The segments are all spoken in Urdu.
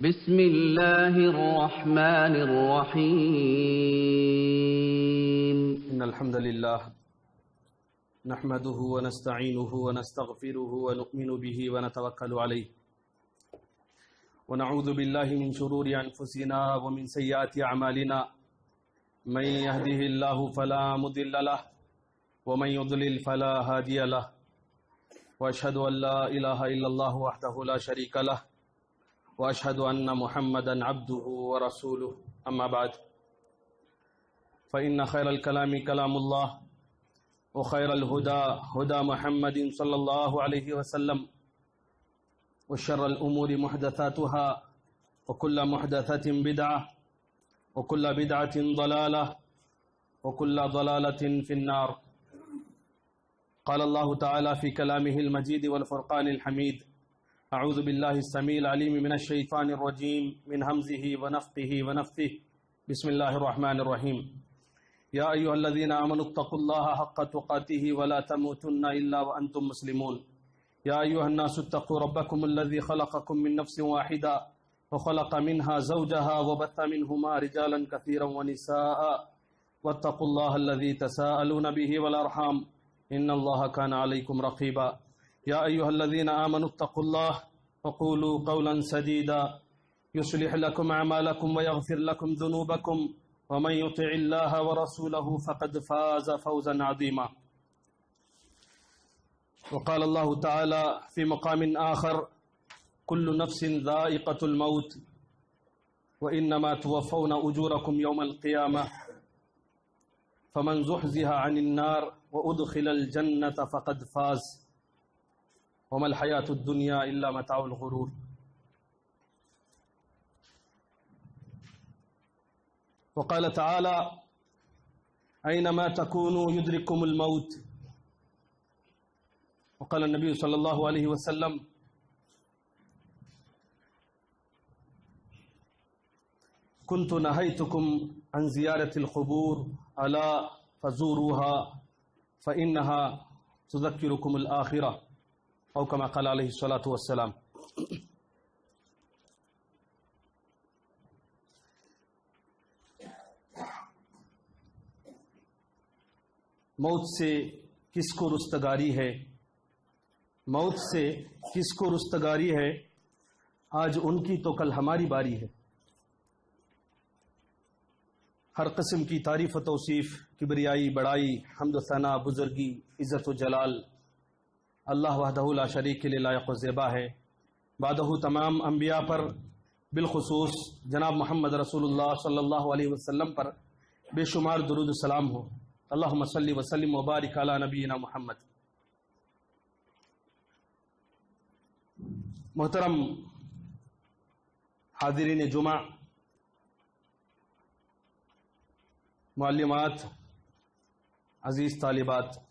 بسم اللہ الرحمن الرحیم ان الحمد للہ نحمده ونستعینه ونستغفره ونؤمن به ونتوکل علیہ ونعوذ باللہ من شرور انفسنا ومن سیئات اعمالنا من يهده الله فلا مضل له ومن يضلل فلا هادي له واشهد ان لا اله الا الله وحده لا شريك له واشهد ان محمدا عبده ورسوله اما بعد فان خير الكلام كلام الله وخير الهدى هدى محمد صلى الله عليه وسلم وشر الامور محدثاتها وكل محدثة بدعة وكل بدعة ضلالة وكل ضلالة في النار. قال الله تعالى في كلامه المجيد والفرقان الحميد: أعوذ بالله السميع العليم من الشيطان الرجيم من همزه ونفخه ونفثه. بسم الله الرحمن الرحيم. يا أيها الذين آمنوا اتقوا الله حق تقاته ولا تموتن إلا وأنتم مسلمون. يا أيها الناس اتقوا ربكم الذي خلقكم من نفس واحدة وخلق منها زوجها وبث منهما رجالا كثيرا ونساء واتقوا الله الذي تساءلون به والأرحام إن الله كان عليكم رقيبا. يا أيها الذين آمنوا اتقوا الله وقولوا قولا سديدا يصلح لكم أعمالكم ويغفر لكم ذنوبكم ومن يطع الله ورسوله فقد فاز فوزا عظيما. وقال الله تعالى في مقام آخر: كل نفس ذائقة الموت وإنما توفون أجوركم يوم القيامة فمن زحزح عن النار وأدخل الجنة فقد فاز وما الحياة الدنيا إلا متاع الغرور. وقال تعالى: أينما تكونوا يدرككم الموت. وقال النبي صلى الله عليه وسلم: كنت نهيتكم عن زيارة القبور ألا فزوروها فإنها تذكركم الآخرة او كما قال علیہ الصلاۃ والسلام. موت سے کس کو رستگاری ہے؟ موت سے کس کو رستگاری ہے؟ آج ان کی تو کل ہماری باری ہے. ہر قسم کی تعریف و توصیف، کبریائی، بڑائی، حمد و ثنا، بزرگی، عزت و جلال اللہ وحدہ لا شریک کے لیے لائق و زیبا ہے. بعدہ تمام انبیاء پر، بالخصوص جناب محمد رسول اللہ صلی اللہ علیہ وسلم پر بے شمار درود و سلام ہو. اللہم صلی وسلم وبارک علی نبینا محمد. محترم حاضرین جمعہ، معلمات، عزیز طالبات،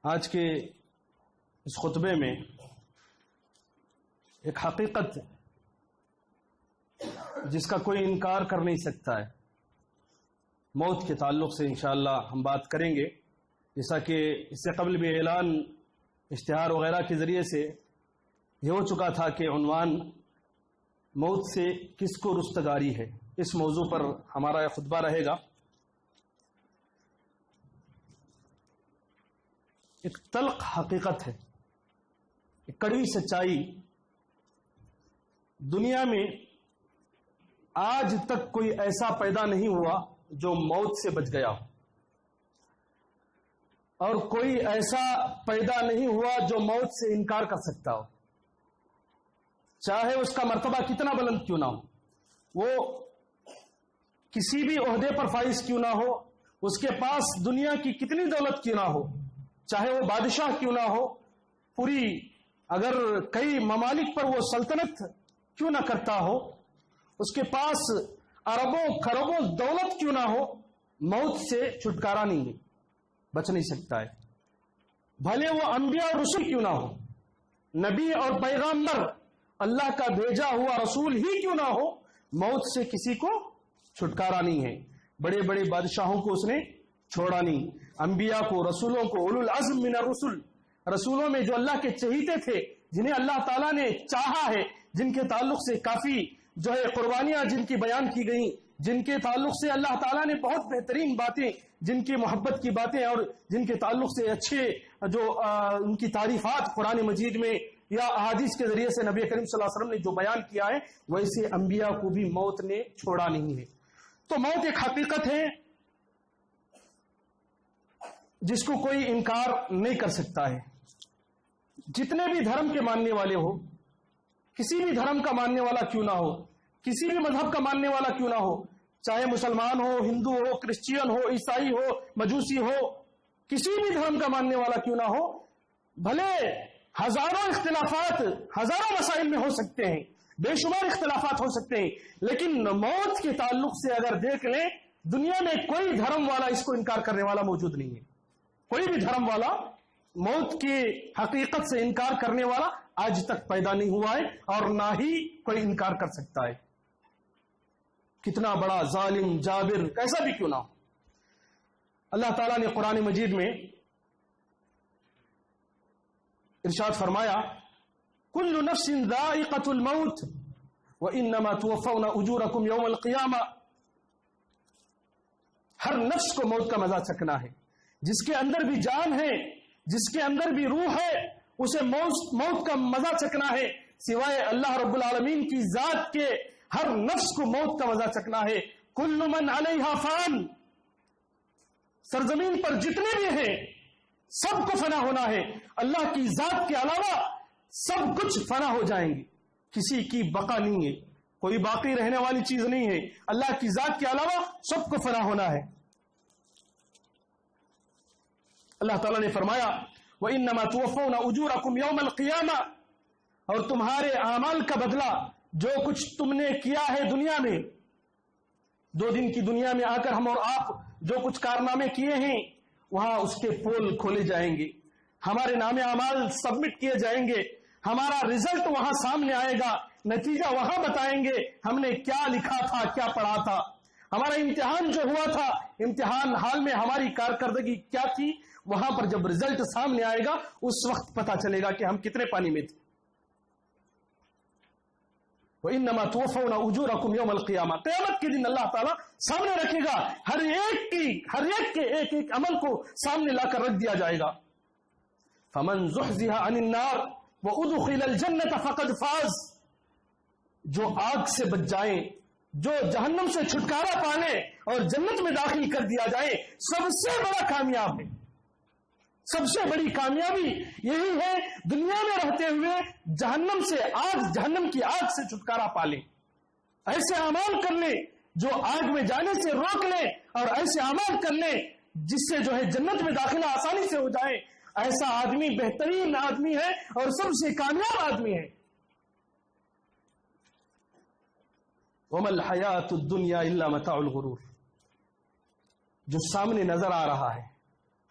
آج کے اس خطبے میں ایک حقیقت جس کا کوئی انکار کر نہیں سکتا ہے، موت کے تعلق سے انشاءاللہ ہم بات کریں گے. جیسا کہ اس سے قبل بھی اعلان، اشتہار وغیرہ کے ذریعے سے یہ ہو چکا تھا کہ عنوان موت سے کس کو رستگاری ہے. اس موضوع پر ہمارا یہ خطبہ رہے گا. ایک تلخ حقیقت ہے، ایک کڑوی سچائی. دنیا میں آج تک کوئی ایسا پیدا نہیں ہوا جو موت سے بچ گیا ہو، اور کوئی ایسا پیدا نہیں ہوا جو موت سے انکار کر سکتا ہو، چاہے اس کا مرتبہ کتنا بلند کیوں نہ ہو، وہ کسی بھی عہدے پر فائز کیوں نہ ہو، اس کے پاس دنیا کی کتنی دولت کیوں نہ ہو، چاہے وہ بادشاہ کیوں نہ ہو، پوری اگر کئی ممالک پر وہ سلطنت کیوں نہ کرتا ہو، اس کے پاس اربوں کھربوں دولت کیوں نہ ہو، موت سے چھٹکارا نہیں ہے، بچ نہیں سکتا ہے. بھلے وہ انبیاء اور رسول کیوں نہ ہو، نبی اور پیغمبر، اللہ کا بھیجا ہوا رسول ہی کیوں نہ ہو، موت سے کسی کو چھٹکارا نہیں ہے. بڑے بڑے بادشاہوں کو اس نے چھوڑا نہیں. انبیاء کو، رسولوں کو، اولو العزم من الرسل، رسولوں میں جو اللہ کے چہیتے تھے، جنہیں اللہ تعالیٰ نے چاہا ہے، جن کے تعلق سے کافی جو ہے قربانیاں جن کی بیان کی گئیں، جن کے تعلق سے اللہ تعالیٰ نے بہت بہترین باتیں، جن کی محبت کی باتیں اور جن کے تعلق سے اچھے جو ان کی تعریفات قرآن مجید میں یا احادیث کے ذریعے سے نبی کریم صلی اللہ علیہ وسلم نے جو بیان کیا ہے، ویسے انبیاء کو بھی موت نے چھوڑا نہیں ہے. تو موت ایک حقیقت ہے جس کو کوئی انکار نہیں کر سکتا ہے. جتنے بھی دھرم کے ماننے والے ہو، کسی بھی دھرم کا ماننے والا کیوں نہ ہو، کسی بھی مذہب کا ماننے والا کیوں نہ ہو، چاہے مسلمان ہو، ہندو ہو، کرسچین ہو، عیسائی ہو، مجوسی ہو، کسی بھی دھرم کا ماننے والا کیوں نہ ہو، بھلے ہزاروں اختلافات ہزاروں مسائل میں ہو سکتے ہیں، بے شمار اختلافات ہو سکتے ہیں، لیکن موت کے تعلق سے اگر دیکھ لیں، دنیا میں کوئی دھرم والا اس کو انکار کرنے والا موجود نہیں ہے. کوئی بھی دھرم والا موت کی حقیقت سے انکار کرنے والا آج تک پیدا نہیں ہوا ہے اور نہ ہی کوئی انکار کر سکتا ہے. کتنا بڑا ظالم جابر کیسا بھی کیوں نہ ہو. اللہ تعالیٰ نے قرآن مجید میں ارشاد فرمایا، کل نفس ذائقۃ الموت وانما توفون اجورکم یوم القیامہ. ہر نفس کو موت کا مزہ چکھنا ہے. جس کے اندر بھی جان ہے، جس کے اندر بھی روح ہے، اسے موت کا مزہ چکھنا ہے. سوائے اللہ رب العالمین کی ذات کے ہر نفس کو موت کا مزہ چکھنا ہے. کل من علیہا فان، سرزمین پر جتنے بھی ہیں سب کو فنا ہونا ہے. اللہ کی ذات کے علاوہ سب کچھ فنا ہو جائیں گے، کسی کی بقا نہیں ہے، کوئی باقی رہنے والی چیز نہیں ہے. اللہ کی ذات کے علاوہ سب کو فنا ہونا ہے. اللہ تعالیٰ نے فرمایا، وَإِنَّمَا تُوَفَّوْنَ أُجُورَكُمْ يَوْمَ الْقِيَامَةِ، اور تمہارے اعمال کا بدلہ جو کچھ تم نے کیا ہے دنیا میں، 2 دن کی دنیا میں آ کر ہم اور آپ جو کچھ کارنامے کیے ہیں، وہاں اس کے پول کھولے جائیں گے، ہمارے نام اعمال سبمٹ کیے جائیں گے، ہمارا رزلٹ وہاں سامنے آئے گا، نتیجہ وہاں بتائیں گے ہم نے کیا لکھا تھا، کیا پڑھا تھا، ہمارا امتحان جو ہوا تھا، امتحان حال میں ہماری کارکردگی کیا تھی. وہاں پر جب رزلٹ سامنے آئے گا اس وقت پتا چلے گا کہ ہم کتنے پانی میں تھے. وَإِنَّمَا تُوَفَّوْنَ أُجُورَكُمْ يَوْمَ الْقِيَامَةِ، قیامت کے دن اللہ تعالیٰ سامنے رکھے گا، ہر ایک کے ایک عمل کو سامنے لا کر رکھ دیا جائے گا. فَمَنْ زُحْزِحَ عَنِ النَّارِ وَأُدْخِلَ الْجَنَّةَ فَقَدْ فَازَ، جو آگ سے بچ جائیں، جو جہنم سے چھٹکارا پانے اور جنت میں داخل کر دیا جائے، سب سے بڑا کامیاب ہے. سب سے بڑی کامیابی یہی ہے دنیا میں رہتے ہوئے جہنم کی آگ سے چھٹکارا پا لیں. ایسے اعمال کر لیں جو آگ میں جانے سے روک لیں، اور ایسے اعمال کر لیں جس سے جو ہے جنت میں داخلہ آسانی سے ہو جائے. ایسا آدمی بہترین آدمی ہے اور سب سے کامیاب آدمی ہے. وَمَا الْحَيَاةُ الدُّنْيَا إِلَّا مَتَاعُ الْغُرُورِ، جو سامنے نظر آ رہا ہے،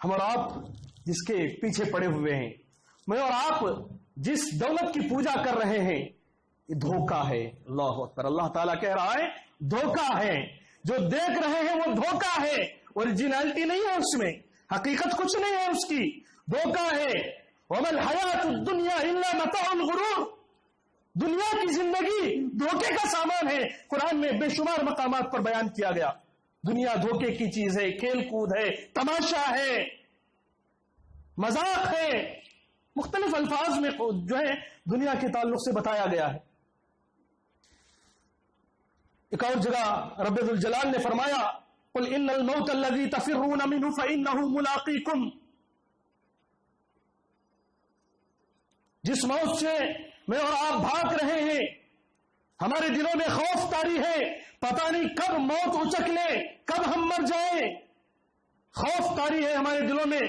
ہم اور آپ جس کے پیچھے پڑے ہوئے ہیں، میں اور آپ جس دولت کی پوجا کر رہے ہیں، یہ دھوکہ ہے. اللہ اکبر. اللہ تعالیٰ کہہ رہا ہے دھوکہ ہے. جو دیکھ رہے ہیں وہ دھوکہ ہے، اوریجنلٹی نہیں ہے اس میں، حقیقت کچھ نہیں ہے اس کی، دھوکہ ہے. وَمَا الْحَيَاةُ الدُّنْيَا إِلَّا مَتَاعُ الْغُرُورِ، دنیا کی زندگی دھوکے کا سامان ہے. قرآن میں بے شمار مقامات پر بیان کیا گیا، دنیا دھوکے کی چیز ہے، کھیل کود ہے، تماشا ہے، مذاق ہے. مختلف الفاظ میں جو ہے دنیا کے تعلق سے بتایا گیا ہے. ایک اور جگہ رب ذوالجلال نے فرمایا، قُلْ إِنَّ الْمَوْتَ الَّذِي تَفِرُّونَ مِنْهُ فَإِنَّهُ مُلَاقِيكُمْ، جس موت سے میں اور آپ بھاگ رہے ہیں، ہمارے دلوں میں خوف طاری ہے، پتہ نہیں کب موت اچک لے، کب ہم مر جائیں، خوف طاری ہے ہمارے دلوں میں.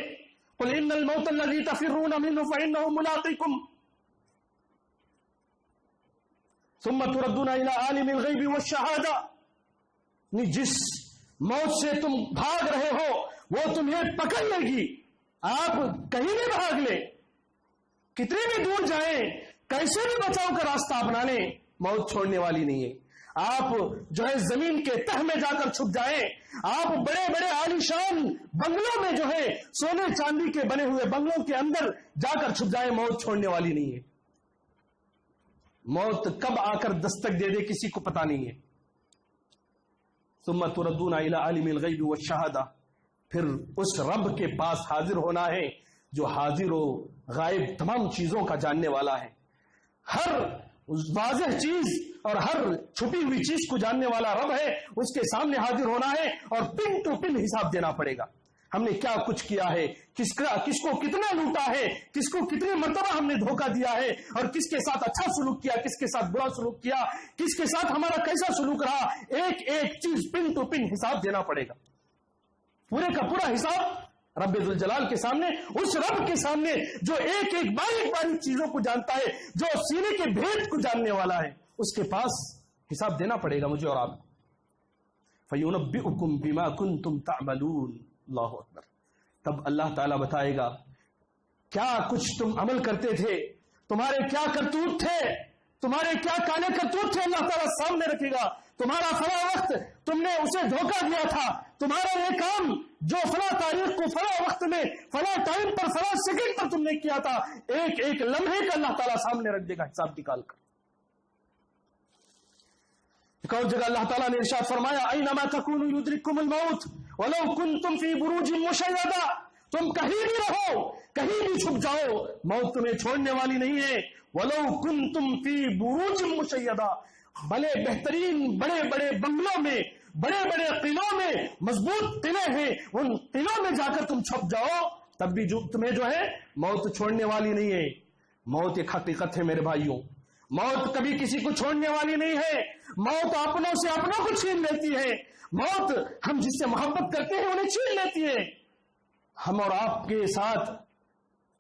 قُلْ إِنَّ الْمَوْتَ الَّذِي تَفِرُّونَ مِنْهُ فَإِنَّهُ مُلَاقِيكُمْ ثُمَّ تُرَدُّونَ إِلَىٰ عَالِمِ الْغَيْبِ وَالشَّهَادَةِ، جس موت سے تم بھاگ رہے ہو وہ تمہیں پکڑ لے گی. آپ کہیں بھی بھاگ لیں، کتنے بھی دور جائیں، کیسے بھی بچاؤ کا راستہ اپنا لیں، موت چھوڑنے والی نہیں ہے. آپ جو ہے زمین کے تہ میں جا کر چھپ جائیں، آپ بڑے بڑے عالیشان بنگلوں میں جو ہے سونے چاندی کے بنے ہوئے بنگلوں کے اندر جا کر چھپ جائیں، موت چھوڑنے والی نہیں ہے۔ موت کب آ کر دستک دے دے کسی کو پتا نہیں ہے۔ ثم تردون الى عالم الغیب والشہادہ، پھر اس رب کے پاس حاضر ہونا ہے جو حاضر و غائب تمام چیزوں کا جاننے والا ہے، ہر واضح چیز اور ہر چھپی ہوئی چیز کو جاننے والا رب ہے، اس کے سامنے حاضر ہونا ہے اور پن ٹو پن حساب دینا پڑے گا۔ ہم نے کیا کچھ کیا ہے، کس کو کتنا لوٹا ہے، کس کو کتنی مرتبہ ہم نے دھوکہ دیا ہے، اور کس کے ساتھ اچھا سلوک کیا، کس کے ساتھ برا سلوک کیا، کس کے ساتھ ہمارا کیسا سلوک رہا، ایک ایک چیز پن ٹو پن حساب دینا پڑے گا۔ پورے کا پورا حساب رب ذوالجلال کے سامنے، اس رب کے سامنے جو ایک ایک باریک باریک چیزوں کو جانتا ہے، جو سینے کے بھید کو جاننے والا ہے، اس کے پاس حساب دینا پڑے گا مجھے اور آپ کو۔ فَيُنَبِّئُكُمْ بِمَا كُنْتُمْ تَعْمَلُونَ، اللہ اکبر۔ تب اللہ تعالیٰ بتائے گا کیا کچھ تم عمل کرتے تھے، تمہارے کیا کرتوت تھے، تمہارے کیا کالے کرتوت تھے، اللہ تعالیٰ سامنے رکھے گا۔ تمہارا فلاں وقت تم نے اسے دھوکہ دیا تھا، تمہارا یہ کام جو فلاں تاریخ کو فلاں وقت میں فلاں ٹائم پر فلاں سیکنڈ پر تم نے کیا تھا، ایک ایک لمحے کا اللہ تعالیٰ سامنے رکھ دے گا حساب نکال کر۔ ایک اور جگہ اللہ تعالیٰ نے ارشاد فرمایا اینما تکونوا یدرککم الموت ولو کنتم فی بروج مشیدہ، تم کہیں بھی رہو، کہیں بھی چھپ جاؤ، موت تمہیں چھوڑنے والی نہیں ہے۔ ولو کنتم فی بروج مشیدہ، بڑے بہترین بڑے بڑے بنگلوں میں، بڑے بڑے قلعوں میں، مضبوط قلعے ہیں، ان قلعوں میں جا کر تم چھپ جاؤ، تب بھی تمہیں جو ہے موت چھوڑنے والی نہیں ہے۔ موت ایک حقیقت ہے میرے بھائیوں، موت کبھی کسی کو چھوڑنے والی نہیں ہے۔ موت اپنوں سے اپنوں کو چھین لیتی ہے، موت ہم جس سے محبت کرتے ہیں انہیں چھین لیتی ہے۔ ہم اور آپ کے ساتھ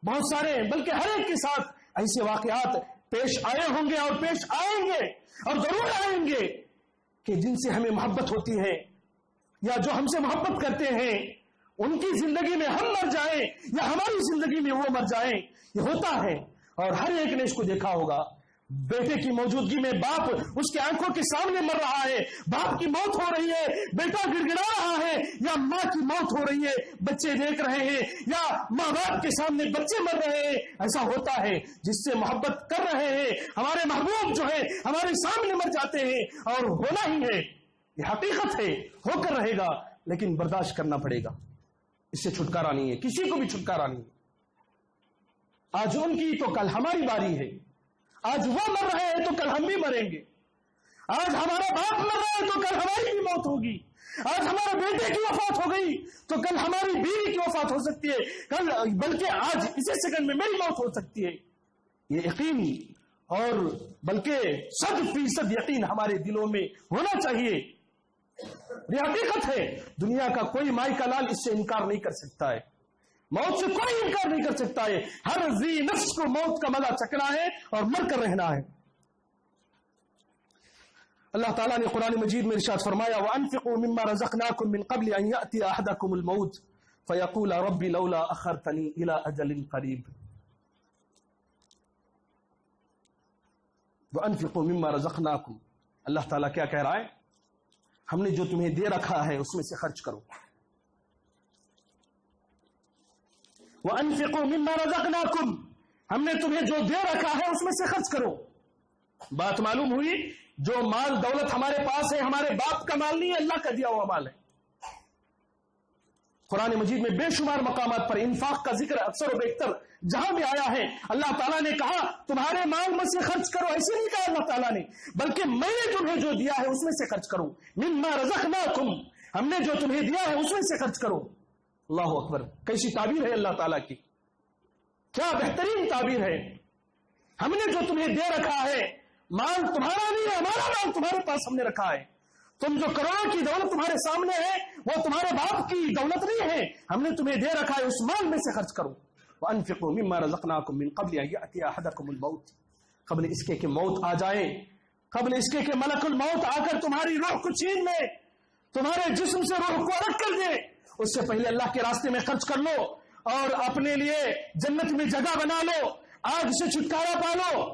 بہت سارے، بلکہ ہر ایک کے ساتھ ایسے واقعات پیش آئے ہوں گے اور پیش آئیں گے اور ضرور آئیں گے کہ جن سے ہمیں محبت ہوتی ہے یا جو ہم سے محبت کرتے ہیں، ان کی زندگی میں ہم مر جائیں یا ہماری زندگی میں وہ مر جائیں، یہ ہوتا ہے۔ اور ہر ایک نے اس کو دیکھا ہوگا، بیٹے کی موجودگی میں باپ اس کے آنکھوں کے سامنے مر رہا ہے، باپ کی موت ہو رہی ہے، بیٹا گڑ گڑا رہا ہے، یا ماں کی موت ہو رہی ہے، بچے دیکھ رہے ہیں، یا ماں باپ کے سامنے بچے مر رہے ہیں۔ ایسا ہوتا ہے، جس سے محبت کر رہے ہیں ہمارے محبوب جو ہے ہمارے سامنے مر جاتے ہیں، اور ہونا ہی ہے، یہ حقیقت ہے، ہو کر رہے گا، لیکن برداشت کرنا پڑے گا، اس سے چھٹکارا نہیں ہے، کسی کو بھی چھٹکارا نہیں ہے۔ آج ان کی تو کل ہماری باری ہے، آج وہ مر رہے ہیں تو کل ہم بھی مریں گے، آج ہمارا باپ مر رہا ہے تو کل ہماری بھی موت ہوگی، آج ہمارے بیٹے کی وفات ہو گئی تو کل ہماری بیوی کی وفات ہو سکتی ہے، کل بلکہ آج اسی سیکنڈ میں میری موت ہو سکتی ہے۔ یہ یقین اور بلکہ 100% یقین ہمارے دلوں میں ہونا چاہیے، یہ حقیقت ہے۔ دنیا کا کوئی مائی کا لال اس سے انکار نہیں کر سکتا ہے، موت سے کوئی انکار نہیں کر سکتا ہے۔ ہر ذی نفس کو موت کا مزہ چکنا ہے اور مر کر رہنا ہے۔ اللہ تعالیٰ نے قرآن مجید میں ارشاد فرمایا وَأَنفِقُوا مِمَّا رَزَقْنَاكُم مِّن قَبْلِ أَن يَأْتِيَ أَحَدَكُمُ الْمَوْتُ فَيَقُولَ رَبِّ لَوْلَا أَخَّرْتَنِي إِلَىٰ أَجَلٍ قَرِيبٍ۔ وَأَنفِقُوا مِمَّا رَزَقْنَاكُم، اللہ تعالیٰ کیا کہہ رہا ہے؟ ہم نے جو تمہیں دے رکھا ہے اس میں سے خرچ کرو۔ وَأَنفِقُوا مِمَّا رَزَقْنَاكُمْ، ہم نے تمہیں جو دے رکھا ہے اس میں سے خرچ کرو۔ بات معلوم ہوئی، جو مال دولت ہمارے پاس ہے ہمارے باپ کا مال نہیں ہے، اللہ کا دیا ہوا مال ہے۔ قرآن مجید میں بے شمار مقامات پر انفاق کا ذکر اکثر و بیشتر جہاں بھی آیا ہے، اللہ تعالیٰ نے کہا تمہارے مال میں سے خرچ کرو، ایسے نہیں کہا اللہ تعالیٰ نے، بلکہ میں نے تمہیں جو دیا ہے اس میں سے خرچ کرو۔ مما رزقناکم، ہم نے جو تمہیں دیا ہے اس میں سے خرچ کرو۔ اللہ اکبر، کیسی تعبیر ہے اللہ تعالیٰ کی، کیا بہترین تعبیر ہے۔ ہم نے جو تمہیں دے رکھا ہے، مال تمہارا نہیں ہے، ہمارا مال تمہارے پاس ہم نے رکھا ہے۔ تم جو کروڑوں کی دولت تمہارے سامنے ہے وہ تمہارے باپ کی دولت نہیں ہے، ہم نے تمہیں دے رکھا ہے، اس مال میں سے خرچ کرو۔ وَأَنفِقُوا مِمَّا رَزَقْنَاكُم مِّن قَبْلِ أَن يَأْتِيَ أَحَدَكُمُ الْمَوْتُ، قبل اس کے کہ موت آ جائے، قبل اس کے کہ ملک الموت آ کر تمہاری روح کو چھین لے، تمہارے جسم سے روح کو الگ کر دے، اس سے پہلے اللہ کے راستے میں خرچ کر لو اور اپنے لیے جنت میں جگہ بنا لو، آگ سے چھٹکارا پا لو۔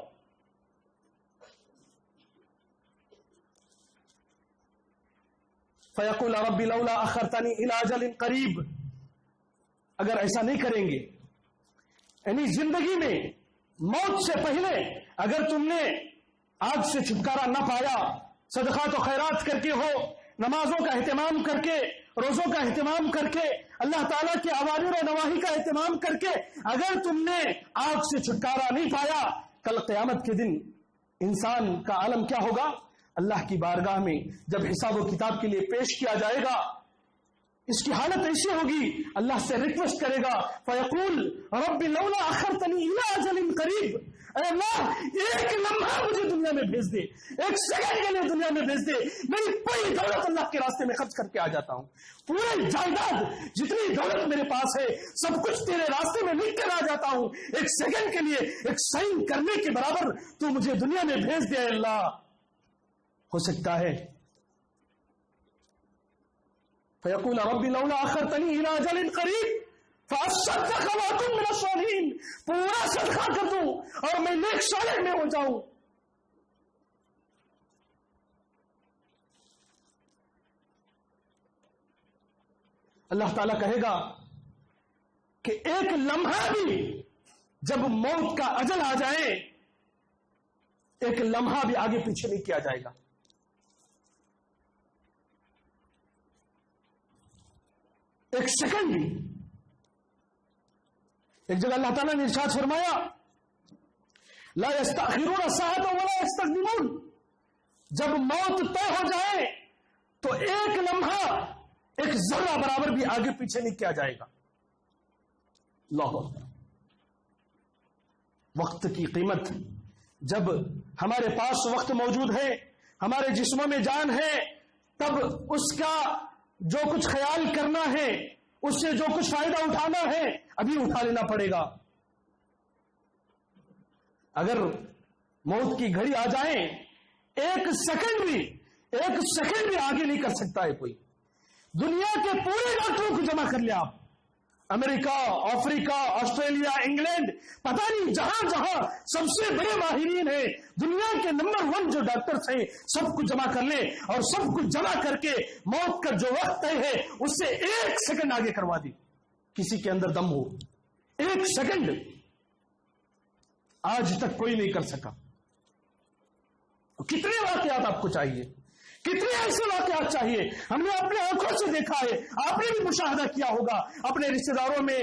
فیقول رب لولا اخرتنی الی اجل قریب. اگر ایسا نہیں کریں گے، یعنی زندگی میں موت سے پہلے اگر تم نے آگ سے چھٹکارا نہ پایا، صدقات و خیرات کر کے ہو، نمازوں کا اہتمام کر کے، روزوں کا اہتمام کر کے، اللہ تعالیٰ کے اوامر و نواہی کا اہتمام کر کے اگر تم نے آگ سے چھٹکارا نہیں پایا، کل قیامت کے دن انسان کا عالم کیا ہوگا؟ اللہ کی بارگاہ میں جب حساب و کتاب کے لیے پیش کیا جائے گا، اس کی حالت ایسی ہوگی، اللہ سے ریکویسٹ کرے گا، فیقول رب لولا اخرتنی الی اجل قریب، اے اللہ ایک لمحہ مجھے دنیا میں بھیج دے، ایک سیکنڈ کے لیے دنیا میں بھیج دے، میری پوری دولت اللہ کے راستے میں خرچ کر کے آ جاتا ہوں، پورے جائیداد جتنی دولت میرے پاس ہے سب کچھ تیرے راستے میں لکھ کر آ جاتا ہوں، ایک سیکنڈ کے لیے ایک سائن کرنے کے برابر تو مجھے دنیا میں بھیج دے اللہ. ہو سکتا ہے فیقول رب لولا اخرتنی الی اجل قریب فاصدق واکن من الصالحین، پورا صدقہ کر دوں اور میں نیک صالح میں ہو جاؤں. اللہ تعالیٰ کہے گا کہ ایک لمحہ بھی جب موت کا اجل آ جائے، ایک لمحہ بھی آگے پیچھے نہیں کیا جائے گا. ایک سیکنڈ بھی. ایک جگہ اللہ تعالیٰ نے ارشاد فرمایا لا یستأخرون ساعۃ ولا یستقدمون، جب موت طے ہو جائے تو ایک لمحہ ایک ذرہ برابر بھی آگے پیچھے نہیں کیا جائے گا. اللہ اکبر. وقت کی قیمت، جب ہمارے پاس وقت موجود ہے، ہمارے جسموں میں جان ہے، تب اس کا جو کچھ خیال کرنا ہے، اس سے جو کچھ فائدہ اٹھانا ہے ابھی اٹھا لینا پڑے گا. اگر موت کی گھڑی آ جائے ایک سیکنڈ بھی آگے نہیں کر سکتا ہے کوئی. دنیا کے پورے ڈاکٹروں کو جمع کر لیا آپ، امریکہ، افریقہ، آسٹریلیا، انگلینڈ، پتہ نہیں جہاں جہاں سب سے بڑے ماہرین ہیں، دنیا کے نمبر 1 جو ڈاکٹرز ہیں، سب کو جمع کر لیں اور سب کو جمع کر کے موت کا جو وقت طے ہے اس سے ایک سیکنڈ آگے کروا دی. کسی کے اندر دم ہو، ایک سیکنڈ آج تک کوئی نہیں کر سکا. کتنے واقعات آپ کو چاہیے، کتنے ایسے واقعات چاہیے؟ ہم نے اپنے آنکھوں سے دیکھا ہے، آپ نے بھی مشاہدہ کیا ہوگا، اپنے رشتہ داروں میں،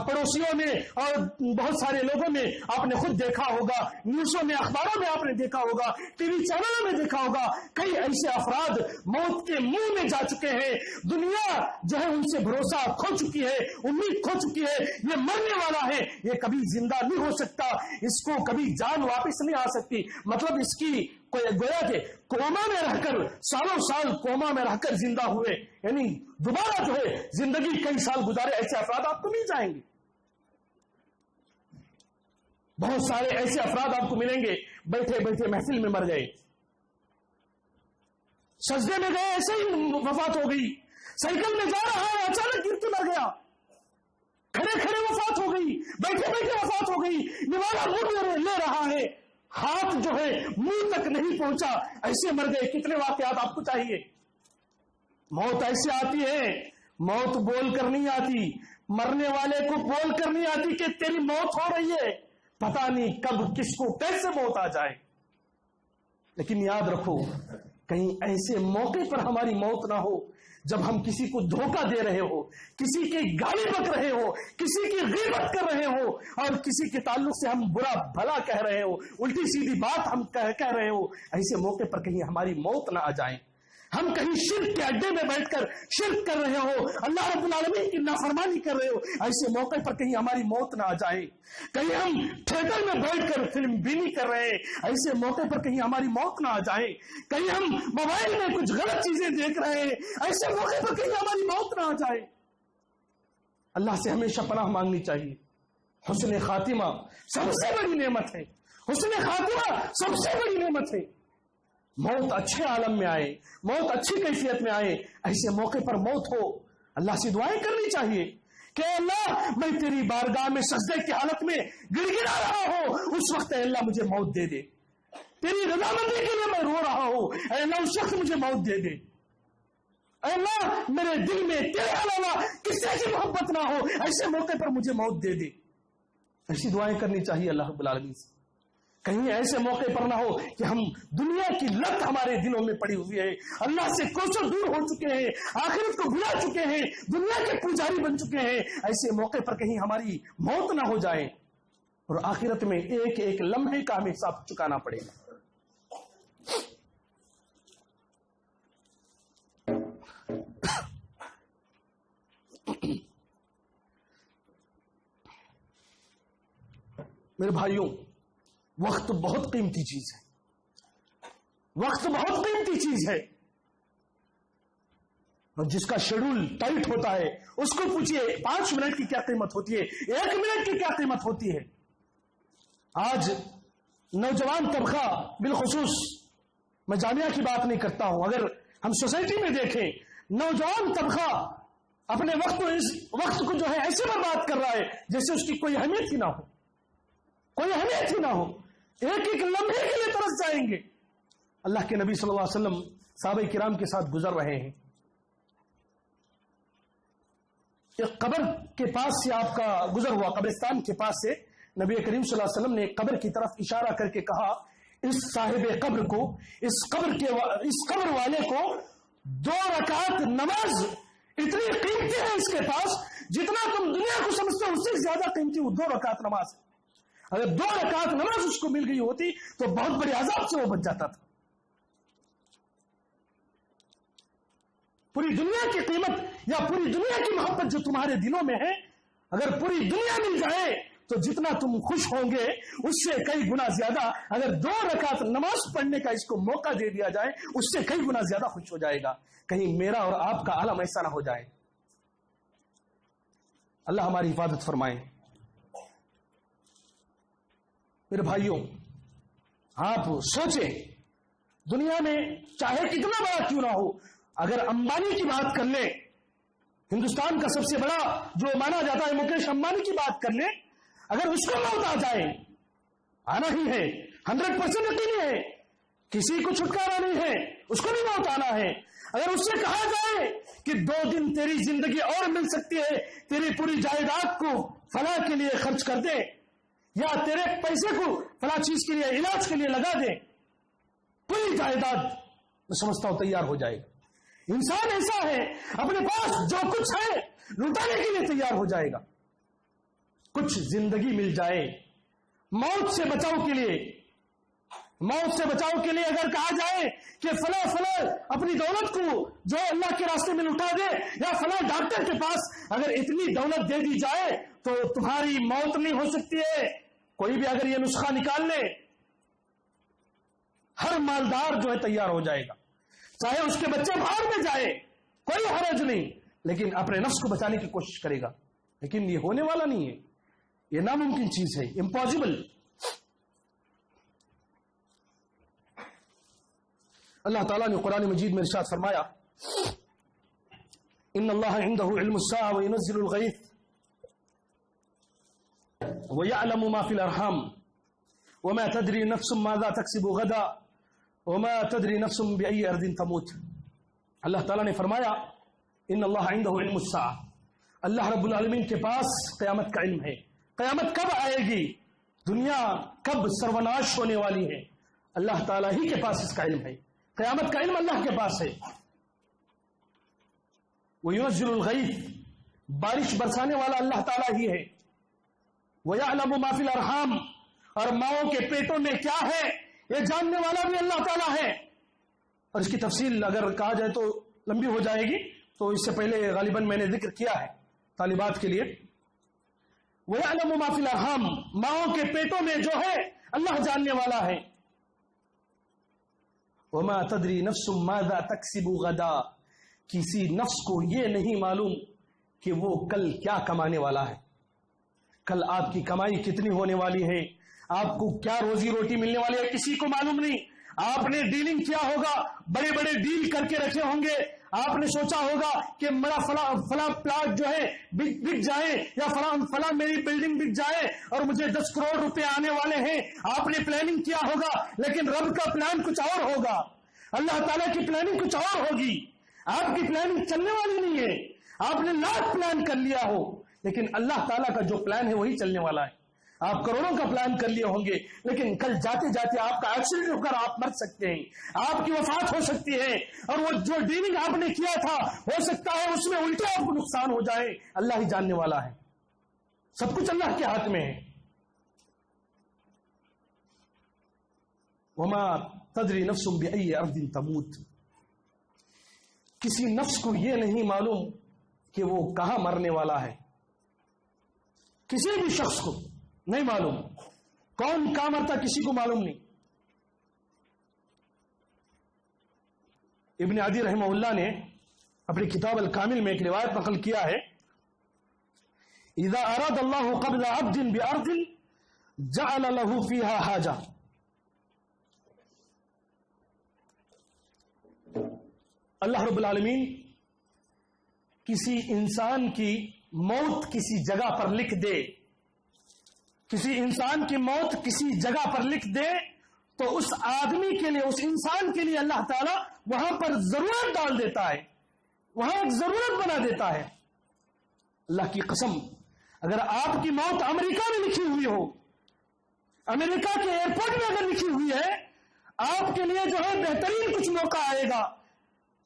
پڑوسیوں میں اور بہت سارے لوگوں میں آپ نے خود دیکھا ہوگا، نیوزوں میں، اخباروں میں آپ نے دیکھا ہوگا، ٹی وی چینلوں میں دیکھا ہوگا. کئی ایسے افراد موت کے منہ میں جا چکے ہیں، دنیا جو ہے ان سے بھروسہ کھو چکی ہے، امید کھو چکی ہے، یہ مرنے والا ہے، یہ کبھی زندہ نہیں ہو سکتا، اس کو کبھی جان واپس نہیں آ سکتی. مطلب اس کی گویا کہ کوما میں رہ کر، سالوں سال کوما میں رہ کر زندہ ہوئے، یعنی دوبارہ جو ہے زندگی کئی سال گزارے، ایسے افراد آپ کو مل جائیں گے. بہت سارے ایسے افراد آپ کو ملیں گے بیٹھے بیٹھے محفل میں مر گئے، سجدے میں گئے ایسے ہی وفات ہو گئی، سائیکل میں جا رہا ہے اچانک گر کے مر گیا، کھڑے کھڑے وفات ہو گئی، بیٹھے بیٹھے وفات ہو گئی، نوالا منہ لے رہا ہے، ہاتھ جو ہے منہ تک نہیں پہنچا، ایسے مر گئے. کتنے واقعات آپ کو چاہیے؟ موت ایسے آتی ہے، موت بول کر نہیں آتی، مرنے والے کو بول کر نہیں آتی کہ تیری موت ہو رہی ہے، پتہ نہیں کب کس کو کیسے موت آ جائے. لیکن یاد رکھو کہیں ایسے موقع پر ہماری موت نہ ہو جب ہم کسی کو دھوکہ دے رہے ہو، کسی کی گالی بک رہے ہو، کسی کی غیبت کر رہے ہو اور کسی کے تعلق سے ہم برا بھلا کہہ رہے ہو، الٹی سیدھی بات ہم کہہ رہے ہو. ایسے موقع پر کہیں ہماری موت نہ آ جائے، ہم کہیں شرک کے اڈے میں بیٹھ کر شرک کر رہے ہو، اللہ رب العالمین کی نافرمانی کر رہے ہو، ایسے موقع پر کہیں ہماری موت نہ آ جائے. کہیں ہم تھیٹر میں بیٹھ کر فلم بینی کر رہے ہیں، ایسے موقع پر کہیں ہماری موت نہ آ جائے. کہیں ہم موبائل میں کچھ غلط چیزیں دیکھ رہے ہیں، ایسے موقع پر کہیں ہماری موت نہ آ جائے. اللہ سے ہمیشہ پناہ مانگنی چاہیے. حسن خاتمہ سب سے بڑی نعمت ہے، حسن خاتمہ سب سے بڑی نعمت ہے. موت اچھے عالم میں آئے، موت اچھی کیفیت میں آئے، ایسے موقع پر موت ہو اللہ سے دعائیں کرنی چاہیے کہ اللہ میں تیری بارگاہ میں سجدے کی حالت میں گڑ گڑا رہا ہوں، اس وقت اے اللہ مجھے موت دے دے. تیری رضامندی کے لیے میں رو رہا ہوں، اے اللہ اس وقت مجھے موت دے دے. اے اللہ میرے دل میں تیرے علاوہ کسی کی محبت نہ ہو، ایسے موقع پر مجھے موت دے دے. ایسی دعائیں کرنی چاہیے اللہ رب العالمین سے. کہیں ایسے موقع پر نہ ہو کہ ہم دنیا کی لت ہمارے دلوں میں پڑی ہوئی ہے، اللہ سے کوسوں دور ہو چکے ہیں، آخرت کو بھلا چکے ہیں، دنیا کے پجاری بن چکے ہیں. ایسے موقع پر کہیں ہماری موت نہ ہو جائے اور آخرت میں ایک ایک لمحے کا ہمیں حساب چکانا پڑے گا. میرے بھائیوں، وقت بہت قیمتی چیز ہے، وقت بہت قیمتی چیز ہے. اور جس کا شیڈول ٹائٹ ہوتا ہے اس کو پوچھئے 5 منٹ کی کیا قیمت ہوتی ہے، 1 منٹ کی کیا قیمت ہوتی ہے. آج نوجوان طبقہ، بالخصوص میں جامعہ کی بات نہیں کرتا ہوں، اگر ہم سوسائٹی میں دیکھیں نوجوان طبقہ اپنے وقت کو جو ہے ایسے برباد کر رہا ہے جیسے اس کی کوئی اہمیت ہی نہ ہو، کوئی اہمیت ہی نہ ہو. ایک ایک لمحے کے لیے ترس جائیں گے. اللہ کے نبی صلی اللہ علیہ وسلم صحابہ کرام کے ساتھ گزر رہے ہیں، ایک قبر کے پاس سے آپ کا گزر ہوا، قبرستان کے پاس سے نبی کریم صلی اللہ علیہ وسلم نے ایک قبر کی طرف اشارہ کر کے کہا، اس صاحب قبر کو، اس قبر والے کو 2 رکعت نماز اتنی قیمتی ہے اس کے پاس جتنا تم دنیا کو سمجھتے ہو، اس سے زیادہ قیمتی وہ 2 رکعت نماز ہے. اگر 2 رکعت نماز اس کو مل گئی ہوتی تو بہت بڑے عذاب سے وہ بچ جاتا تھا. پوری دنیا کی قیمت یا پوری دنیا کی محبت جو تمہارے دلوں میں ہے، اگر پوری دنیا مل جائے تو جتنا تم خوش ہوں گے اس سے کئی گنا زیادہ اگر 2 رکعت نماز پڑھنے کا اس کو موقع دے دیا جائے اس سے کئی گنا زیادہ خوش ہو جائے گا. کہیں میرا اور آپ کا عالم ایسا نہ ہو جائے. اللہ ہماری حفاظت فرمائے. میرے بھائیوں، آپ سوچیں، دنیا میں چاہے کتنا بڑا کیوں نہ ہو، اگر امبانی کی بات کر لیں، ہندوستان کا سب سے بڑا جو مانا جاتا ہے مکیش امبانی کی بات کر لیں، اگر اس کو موت آ جائے، آنا ہی ہے، 100% یقینی ہے، کسی کو چھٹکارا نہیں ہے، اس کو بھی موت آنا ہے. اگر اس سے کہا جائے کہ 2 دن تیری زندگی اور مل سکتی ہے، تیری پوری جائیداد کو فلاں کے لیے خرچ کر دے یا تیرے پیسے کو فلاں چیز کے لیے علاج کے لیے لگا دے، پوری جائیداد میں سمجھتا ہوں تیار ہو جائے گا. انسان ایسا ہے اپنے پاس جو کچھ ہے لوٹانے کے لیے تیار ہو جائے گا. کچھ زندگی مل جائے موت سے بچاؤ کے لیے، موت سے بچاؤ کے لیے اگر کہا جائے کہ فلاں اپنی دولت کو جو اللہ کے راستے میں لٹا دے یا فلاں ڈاکٹر کے پاس اگر اتنی دولت دے دی جائے تو تمہاری موت نہیں ہو سکتی ہے. کوئی بھی اگر یہ نسخہ نکال لے، ہر مالدار جو ہے تیار ہو جائے گا، چاہے اس کے بچے باہر میں جائے، کوئی حرج نہیں، لیکن اپنے نفس کو بچانے کی کوشش کرے گا. لیکن یہ ہونے والا نہیں ہے، یہ ناممکن چیز ہے، امپاسبل. اللہ تعالیٰ نے قرآن مجید میں ارشاد فرمایا، ان اللہ عنده علم الساعة وينزل الغيث ويعلم ما في الارحام وما تدري نفس ماذا تكسب غدا وما تدري نفس بأي ارض تموت. اللہ تعالیٰ نے فرمایا ان اللہ عنده علم الساعة، اللہ رب العالمین کے پاس قیامت کا علم ہے. قیامت کب آئے گی، دنیا کب سروناش ہونے والی ہے، اللہ تعالیٰ ہی کے پاس اس کا علم ہے. قیامت کا علم اللہ کے پاس ہے. وَيُنَزِّلُ الْغَيْثِ، بارش برسانے والا اللہ تعالیٰ ہی ہے. وَيَعْلَمُ مَا فِي الْأَرْحَامِ، اور ماؤں کے پیٹوں میں کیا ہے یہ جاننے والا بھی اللہ تعالیٰ ہے. اور اس کی تفصیل اگر کہا جائے تو لمبی ہو جائے گی، تو اس سے پہلے غالباً میں نے ذکر کیا ہے طالبات کے لیے. وَيَعْلَمُ مَا فِي الْأَرْحَامِ، ماؤں کے پیٹوں میں جو ہے اللہ جاننے والا ہے. وما تدری نفس ماذا تکسب غدا، کسی نفس کو یہ نہیں معلوم کہ وہ کل کیا کمانے والا ہے، کل آپ کی کمائی کتنی ہونے والی ہے، آپ کو کیا روزی روٹی ملنے والی ہے، کسی کو معلوم نہیں. آپ نے ڈیلنگ کیا ہوگا، بڑے بڑے ڈیل کر کے رکھے ہوں گے، آپ نے سوچا ہوگا کہ میرا فلاں پلاٹ جو ہے بک جائے یا فلاں میری بلڈنگ بک جائے اور مجھے 10 کروڑ روپے آنے والے ہیں. آپ نے پلاننگ کیا ہوگا، لیکن رب کا پلان کچھ اور ہوگا، اللہ تعالیٰ کی پلاننگ کچھ اور ہوگی. آپ کی پلاننگ چلنے والی نہیں ہے. آپ نے لاکھ پلان کر لیا ہو لیکن اللہ تعالیٰ کا جو پلان ہے وہی چلنے والا ہے. آپ کروڑوں کا پلان کر لیے ہوں گے لیکن کل جاتے جاتے آپ کا ایکسیڈنٹ ہو کر آپ مر سکتے ہیں, آپ کی وفات ہو سکتی ہے, اور وہ جو ڈیلنگ آپ نے کیا تھا ہو سکتا ہے اس میں الٹا آپ کو نقصان ہو جائے. اللہ ہی جاننے والا ہے, سب کچھ اللہ کے ہاتھ میں ہے. وما تدری نفس بأي ارض تموت, کسی نفس کو یہ نہیں معلوم کہ وہ کہاں مرنے والا ہے. کسی بھی شخص کو نہیں معلوم کون کہاں مرتا, کسی کو معلوم نہیں. ابن عدی رحمہ اللہ نے اپنی کتاب الکامل میں ایک روایت نقل کیا ہے, اذا اراد اللہ قبض عبد بارض جعل له فيها حاجہ. اللہ رب العالمین کسی انسان کی موت کسی جگہ پر لکھ دے, کسی انسان کی موت کسی جگہ پر لکھ دے تو اس آدمی کے لیے, اس انسان کے لیے اللہ تعالیٰ وہاں پر ضرورت ڈال دیتا ہے, وہاں ایک ضرورت بنا دیتا ہے. اللہ کی قسم, اگر آپ کی موت امریکہ میں لکھی ہوئی ہو, امریکہ کے ایئرپورٹ میں اگر لکھی ہوئی ہے, آپ کے لیے جو ہے بہترین کچھ موقع آئے گا,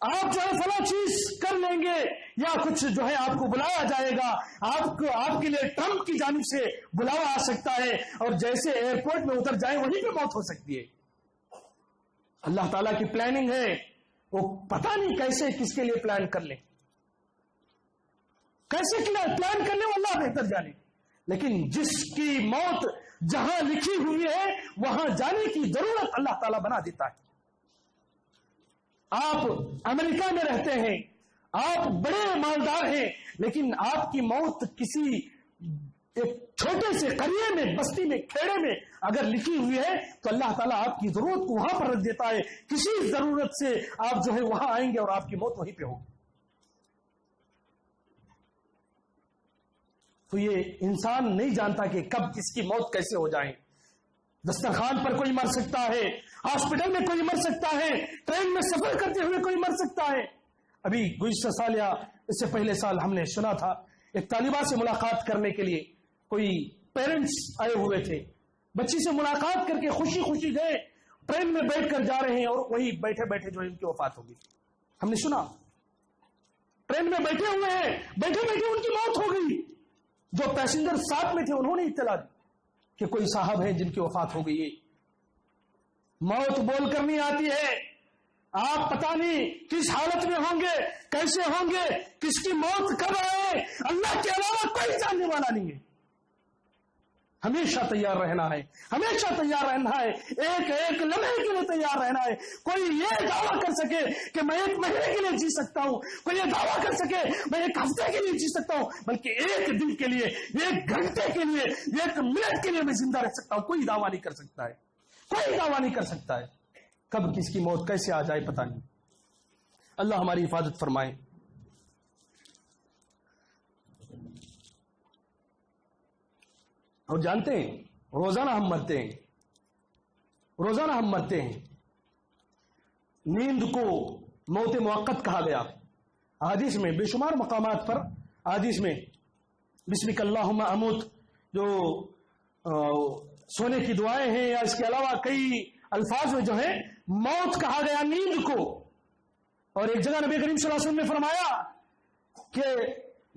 آپ جو ہے فلاں چیز کر لیں گے یا کچھ جو ہے آپ کو بلایا جائے گا, آپ کے لیے ٹرمپ کی جانب سے بلاوا آ سکتا ہے, اور جیسے ایئرپورٹ میں اتر جائیں وہیں پہ موت ہو سکتی ہے. اللہ تعالیٰ کی پلاننگ ہے, وہ پتہ نہیں کیسے کس کے لیے پلان کر لیں, کیسے پلان کر لیں وہ اللہ بہتر جانے. لیکن جس کی موت جہاں لکھی ہوئی ہے وہاں جانے کی ضرورت اللہ تعالیٰ بنا دیتا ہے. آپ امریکہ میں رہتے ہیں, آپ بڑے مالدار ہیں, لیکن آپ کی موت کسی ایک چھوٹے سے قریے میں, بستی میں, کھیڑے میں اگر لکھی ہوئی ہے تو اللہ تعالیٰ آپ کی ضرورت کو وہاں پر رکھ دیتا ہے. کسی ضرورت سے آپ جو ہے وہاں آئیں گے اور آپ کی موت وہیں پہ ہوگی. تو یہ انسان نہیں جانتا کہ کب کس کی موت کیسے ہو جائے. دسترخوان پر کوئی مر سکتا ہے, ہاسپٹل میں کوئی مر سکتا ہے, ٹرین میں سفر کرتے ہوئے کوئی مر سکتا ہے. ابھی گزشتہ سال یا اس سے پہلے سال ہم نے سنا تھا ایک طالبہ سے ملاقات کرنے کے لیے کوئی پیرنٹس آئے ہوئے تھے, بچی سے ملاقات کر کے خوشی خوشی گئے, ٹرین میں بیٹھ کر جا رہے ہیں اور وہی بیٹھے بیٹھے جو ان کی وفات ہوگی. ہم نے سنا ٹرین میں بیٹھے ہوئے ہیں, بیٹھے بیٹھے ان کی موت ہو گئی. جو پیسنجر ساتھ میں تھے انہوں نے اطلاع دی کہ کوئی صاحب ہیں جن کی وفات ہو گئی ہے. موت بول کر نہیں آتی ہے, آپ پتہ نہیں کس حالت میں ہوں گے, کیسے ہوں گے, کس کی موت کب آئے, اللہ کے علاوہ کوئی جاننے والا نہیں ہے. ہمیشہ تیار رہنا ہے, ہمیشہ تیار رہنا ہے, ایک ایک لمحے کے لیے تیار رہنا ہے. کوئی یہ دعویٰ کر سکے کہ میں 1 مہینے کے لیے جی سکتا ہوں, کوئی یہ دعویٰ کر سکے میں 1 ہفتے کے لیے جی سکتا ہوں, بلکہ 1 دن کے لیے, 1 گھنٹے کے لیے, 1 منٹ کے لیے میں زندہ رہ سکتا ہوں. کوئی دعویٰ نہیں کر سکتا ہے, کوئی دعویٰ نہیں کر سکتا ہے. کب کس کی موت کیسے آ جائے پتہ نہیں. اللہ ہماری حفاظت فرمائے. اور جانتے ہیں روزانہ ہم مرتے ہیں, روزانہ ہم مرتے ہیں. نیند کو موت موقت کہا گیا. حدیث میں بے شمار مقامات پر حدیث میں بسمک اللہم اموت جو سونے کی دعائیں ہیں, یا اس کے علاوہ کئی الفاظ میں جو ہے موت کہا گیا نیند کو. اور ایک جگہ نبی کریم صلی اللہ علیہ وسلم نے فرمایا کہ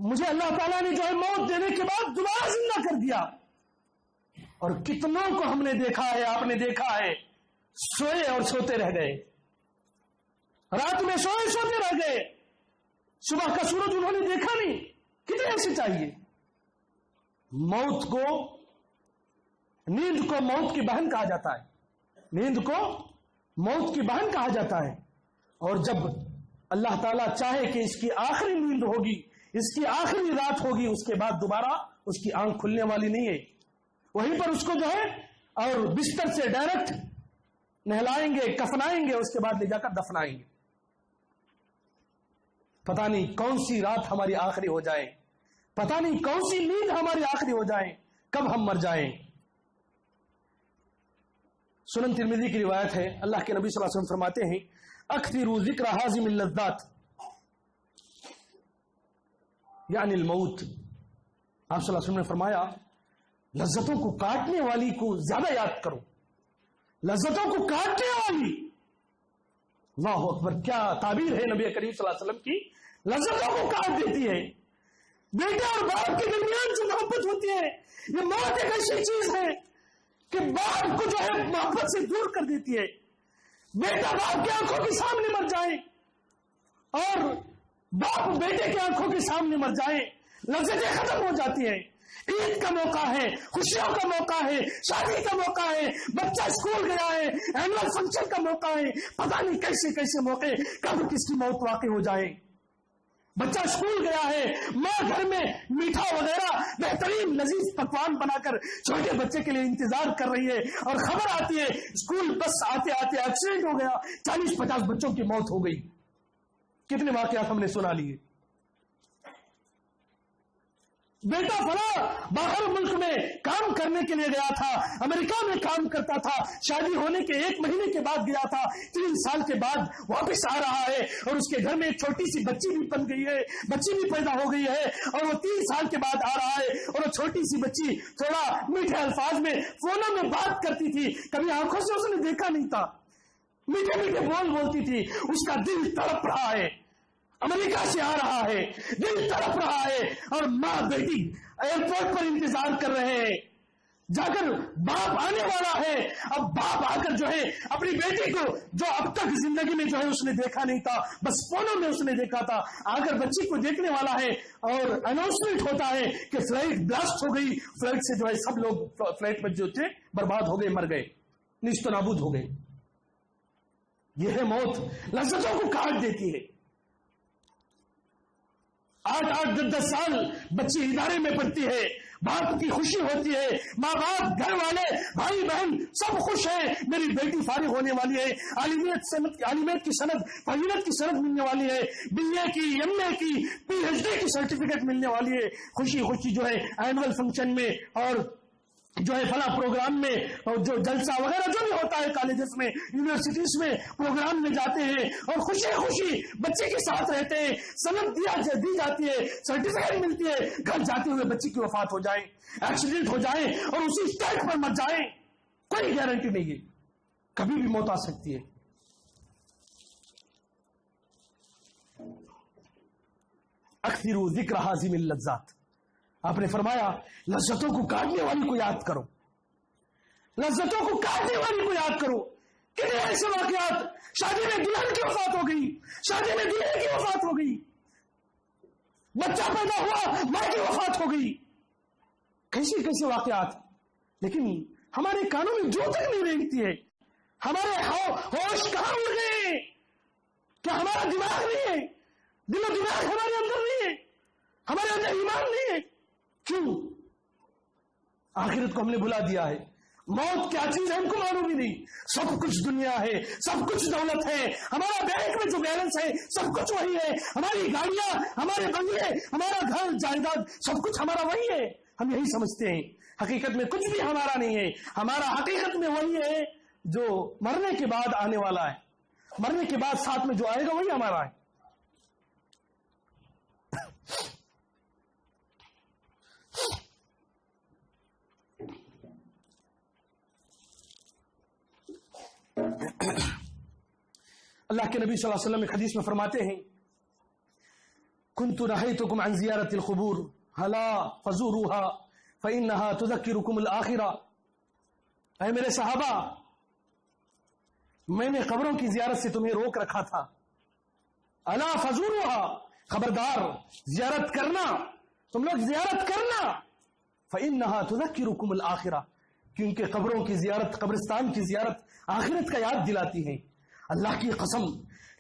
مجھے اللہ تعالیٰ نے جو ہے موت دینے کے بعد دوبارہ زندہ کر دیا. اور کتنوں کو ہم نے دیکھا ہے, آپ نے دیکھا ہے, سوئے اور سوتے رہ گئے, رات میں سوئے سوتے رہ گئے, صبح کا سورج انہوں نے دیکھا نہیں. کتنے ایسے چاہیے. موت کو, نیند کو موت کی بہن کہا جاتا ہے, نیند کو موت کی بہن کہا جاتا ہے. اور جب اللہ تعالیٰ چاہے کہ اس کی آخری نیند ہوگی, اس کی آخری رات ہوگی, اس کے بعد دوبارہ اس کی آنکھ کھلنے والی نہیں ہے. وہیں پر اس کو جو ہے اور بستر سے ڈائریکٹ نہلائیں گے, کفنائیں گے, اس کے بعد لے جا کر دفنائیں گے. پتہ نہیں کون سی رات ہماری آخری ہو جائے, پتہ نہیں کون سی نیند ہماری آخری ہو جائے, کب ہم مر جائیں. سنن ترمذی کی روایت ہے, اللہ کے نبی صلی اللہ علیہ وسلم فرماتے ہیں اکثروا ذکر حازم اللذات, یعنی الموت. آپ صلی اللہ علیہ وسلم نے فرمایا لذتوں کو کاٹنے والی کو زیادہ یاد کرو. لذتوں کو کاٹنے والی, اللہ اکبر, کیا تعبیر ہے نبی کریم صلی اللہ علیہ وسلم کی. لذتوں کو کاٹ دیتی ہے. بیٹے اور باپ کے درمیان جو محبت ہوتی ہے, یہ موت ایک ایسی چیز ہے کہ باپ کو جو ہے محبت سے دور کر دیتی ہے. بیٹا باپ کی آنکھوں کے سامنے مر جائے اور باپ بیٹے کی آنکھوں کے سامنے مر جائے, لذتیں ختم ہو جاتی ہیں. عید کا موقع ہے, خوشیوں کا موقع ہے, شادی کا موقع ہے, بچہ اسکول گیا ہے, اینول فنکشن کا موقع ہے, پتہ نہیں کیسے کیسے موقع کب کس کی موت واقع ہو جائے. بچہ اسکول گیا ہے, ماں گھر میں میٹھا وغیرہ بہترین لذیذ پکوان بنا کر چھوٹے بچے کے لیے انتظار کر رہی ہے اور خبر آتی ہے اسکول بس آتے آتے ایکسیڈنٹ ہو گیا, 40-50 بچوں کی موت ہو گئی. کتنے واقعات ہم نے سنا لیے. بیٹا فلاں باہر ملک میں کام کرنے کے لیے گیا تھا, امریکہ میں کام کرتا تھا, شادی ہونے کے 1 مہینے کے بعد گیا تھا, 3 سال کے بعد واپس آ رہا ہے اور اس کے گھر میں ایک چھوٹی سی بچی بھی بن گئی ہے, بچی بھی پیدا ہو گئی ہے اور وہ 3 سال کے بعد آ رہا ہے اور وہ چھوٹی سی بچی تھوڑا میٹھے الفاظ میں فونوں میں بات کرتی تھی, کبھی آنکھوں سے اس نے دیکھا نہیں تھا, میٹھے میٹھے بول بولتی تھی. اس کا دل تڑپ رہا ہے, امریکہ سے آ رہا ہے, دل تڑپ رہا ہے اور ماں بیٹی ایئرپورٹ پر انتظار کر رہے ہیں. جا کر باپ آنے والا ہے. اب باپ آ کر جو ہے اپنی بیٹی کو جو اب تک زندگی میں جو ہے اس نے دیکھا نہیں تھا, بس فونوں میں اس نے دیکھا تھا, آ کر بچی کو دیکھنے والا ہے اور اناؤنسمنٹ ہوتا ہے کہ فلائٹ بلاسٹ ہو گئی. فلائٹ سے جو ہے سب لوگ فلائٹ میں جو تھے برباد ہو گئے, مر گئے, نیست و نابود ہو گئے. یہ ہے موت, لذتوں کو کاٹ دیتی ہے. 8-8 10 سال بچی ادارے میں پڑھتی ہے, باپ کی خوشی ہوتی ہے, ماں باپ گھر والے بھائی بہن سب خوش ہیں, میری بیٹی فارغ ہونے والی ہے, عالمیت کی سند فضیلت کی سند ملنے والی ہے, BA کی MA کی PhD کی سرٹیفکیٹ ملنے والی ہے. خوشی خوشی جو ہے اینول فنکشن میں اور جو ہے فلاں پروگرام میں اور جو جلسہ وغیرہ جو بھی ہوتا ہے کالجز میں یونیورسٹیز میں پروگرام میں جاتے ہیں اور خوشی خوشی بچے کے ساتھ رہتے ہیں. سند دی جاتی ہے, سرٹیفکیٹ ملتی ہے, گھر جاتے ہوئے بچی کی وفات ہو جائے, ایکسیڈنٹ ہو جائے اور اسی اسٹیج پر مر جائے. کوئی گارنٹی نہیں ہے, کبھی بھی موت آ سکتی ہے. اکثروا ذکر حازم اللذات. آپ نے فرمایا لذتوں کو کاٹنے والی کو یاد کرو, لذتوں کو کاٹنے والی کو یاد کرو. کتنے ایسے واقعات, شادی میں دلہن کی وفات ہو گئی, شادی میں دلہن کی وفات ہو گئی, بچہ پیدا ہوا ماں کی وفات ہو گئی, کیسے کیسے واقعات. لیکن ہمارے کانوں میں جو تک نہیں رینگتی ہے, ہمارے ہوش کہاں اڑ گئے. کیا ہمارا دماغ نہیں ہے, دل و دماغ ہمارے اندر نہیں ہے, ہمارے اندر ایمان نہیں ہے. کیوں؟ آخرت کو ہم نے بھلا دیا ہے. موت کیا چیز ہے ہم کو معلوم ہی نہیں. سب کچھ دنیا ہے, سب کچھ دولت ہے, ہمارا بینک میں جو بیلنس ہے سب کچھ وہی ہے, ہماری گاڑیاں, ہمارے بنگلے, ہمارا گھر جائیداد سب کچھ ہمارا وہی ہے. ہم یہی سمجھتے ہیں. حقیقت میں کچھ بھی ہمارا نہیں ہے. ہمارا حقیقت میں وہی ہے جو مرنے کے بعد آنے والا ہے. مرنے کے بعد ساتھ میں جو آئے گا وہی ہمارا ہے. اللہ کے نبی صلی اللہ علیہ وسلم ایک حدیث میں فرماتے ہیں کنت نہیتکم عن زیارت القبور ہلا فزوروها فإنها تذکرکم الآخرہ. اے میرے صحابہ, میں نے قبروں کی زیارت سے تمہیں روک رکھا تھا. الا فزوروها, خبردار زیارت کرنا, تم لوگ زیارت کرنا. فإنها تذکرکم الآخرہ, کیونکہ قبروں کی زیارت, قبرستان کی زیارت آخرت کا یاد دلاتی ہے. اللہ کی قسم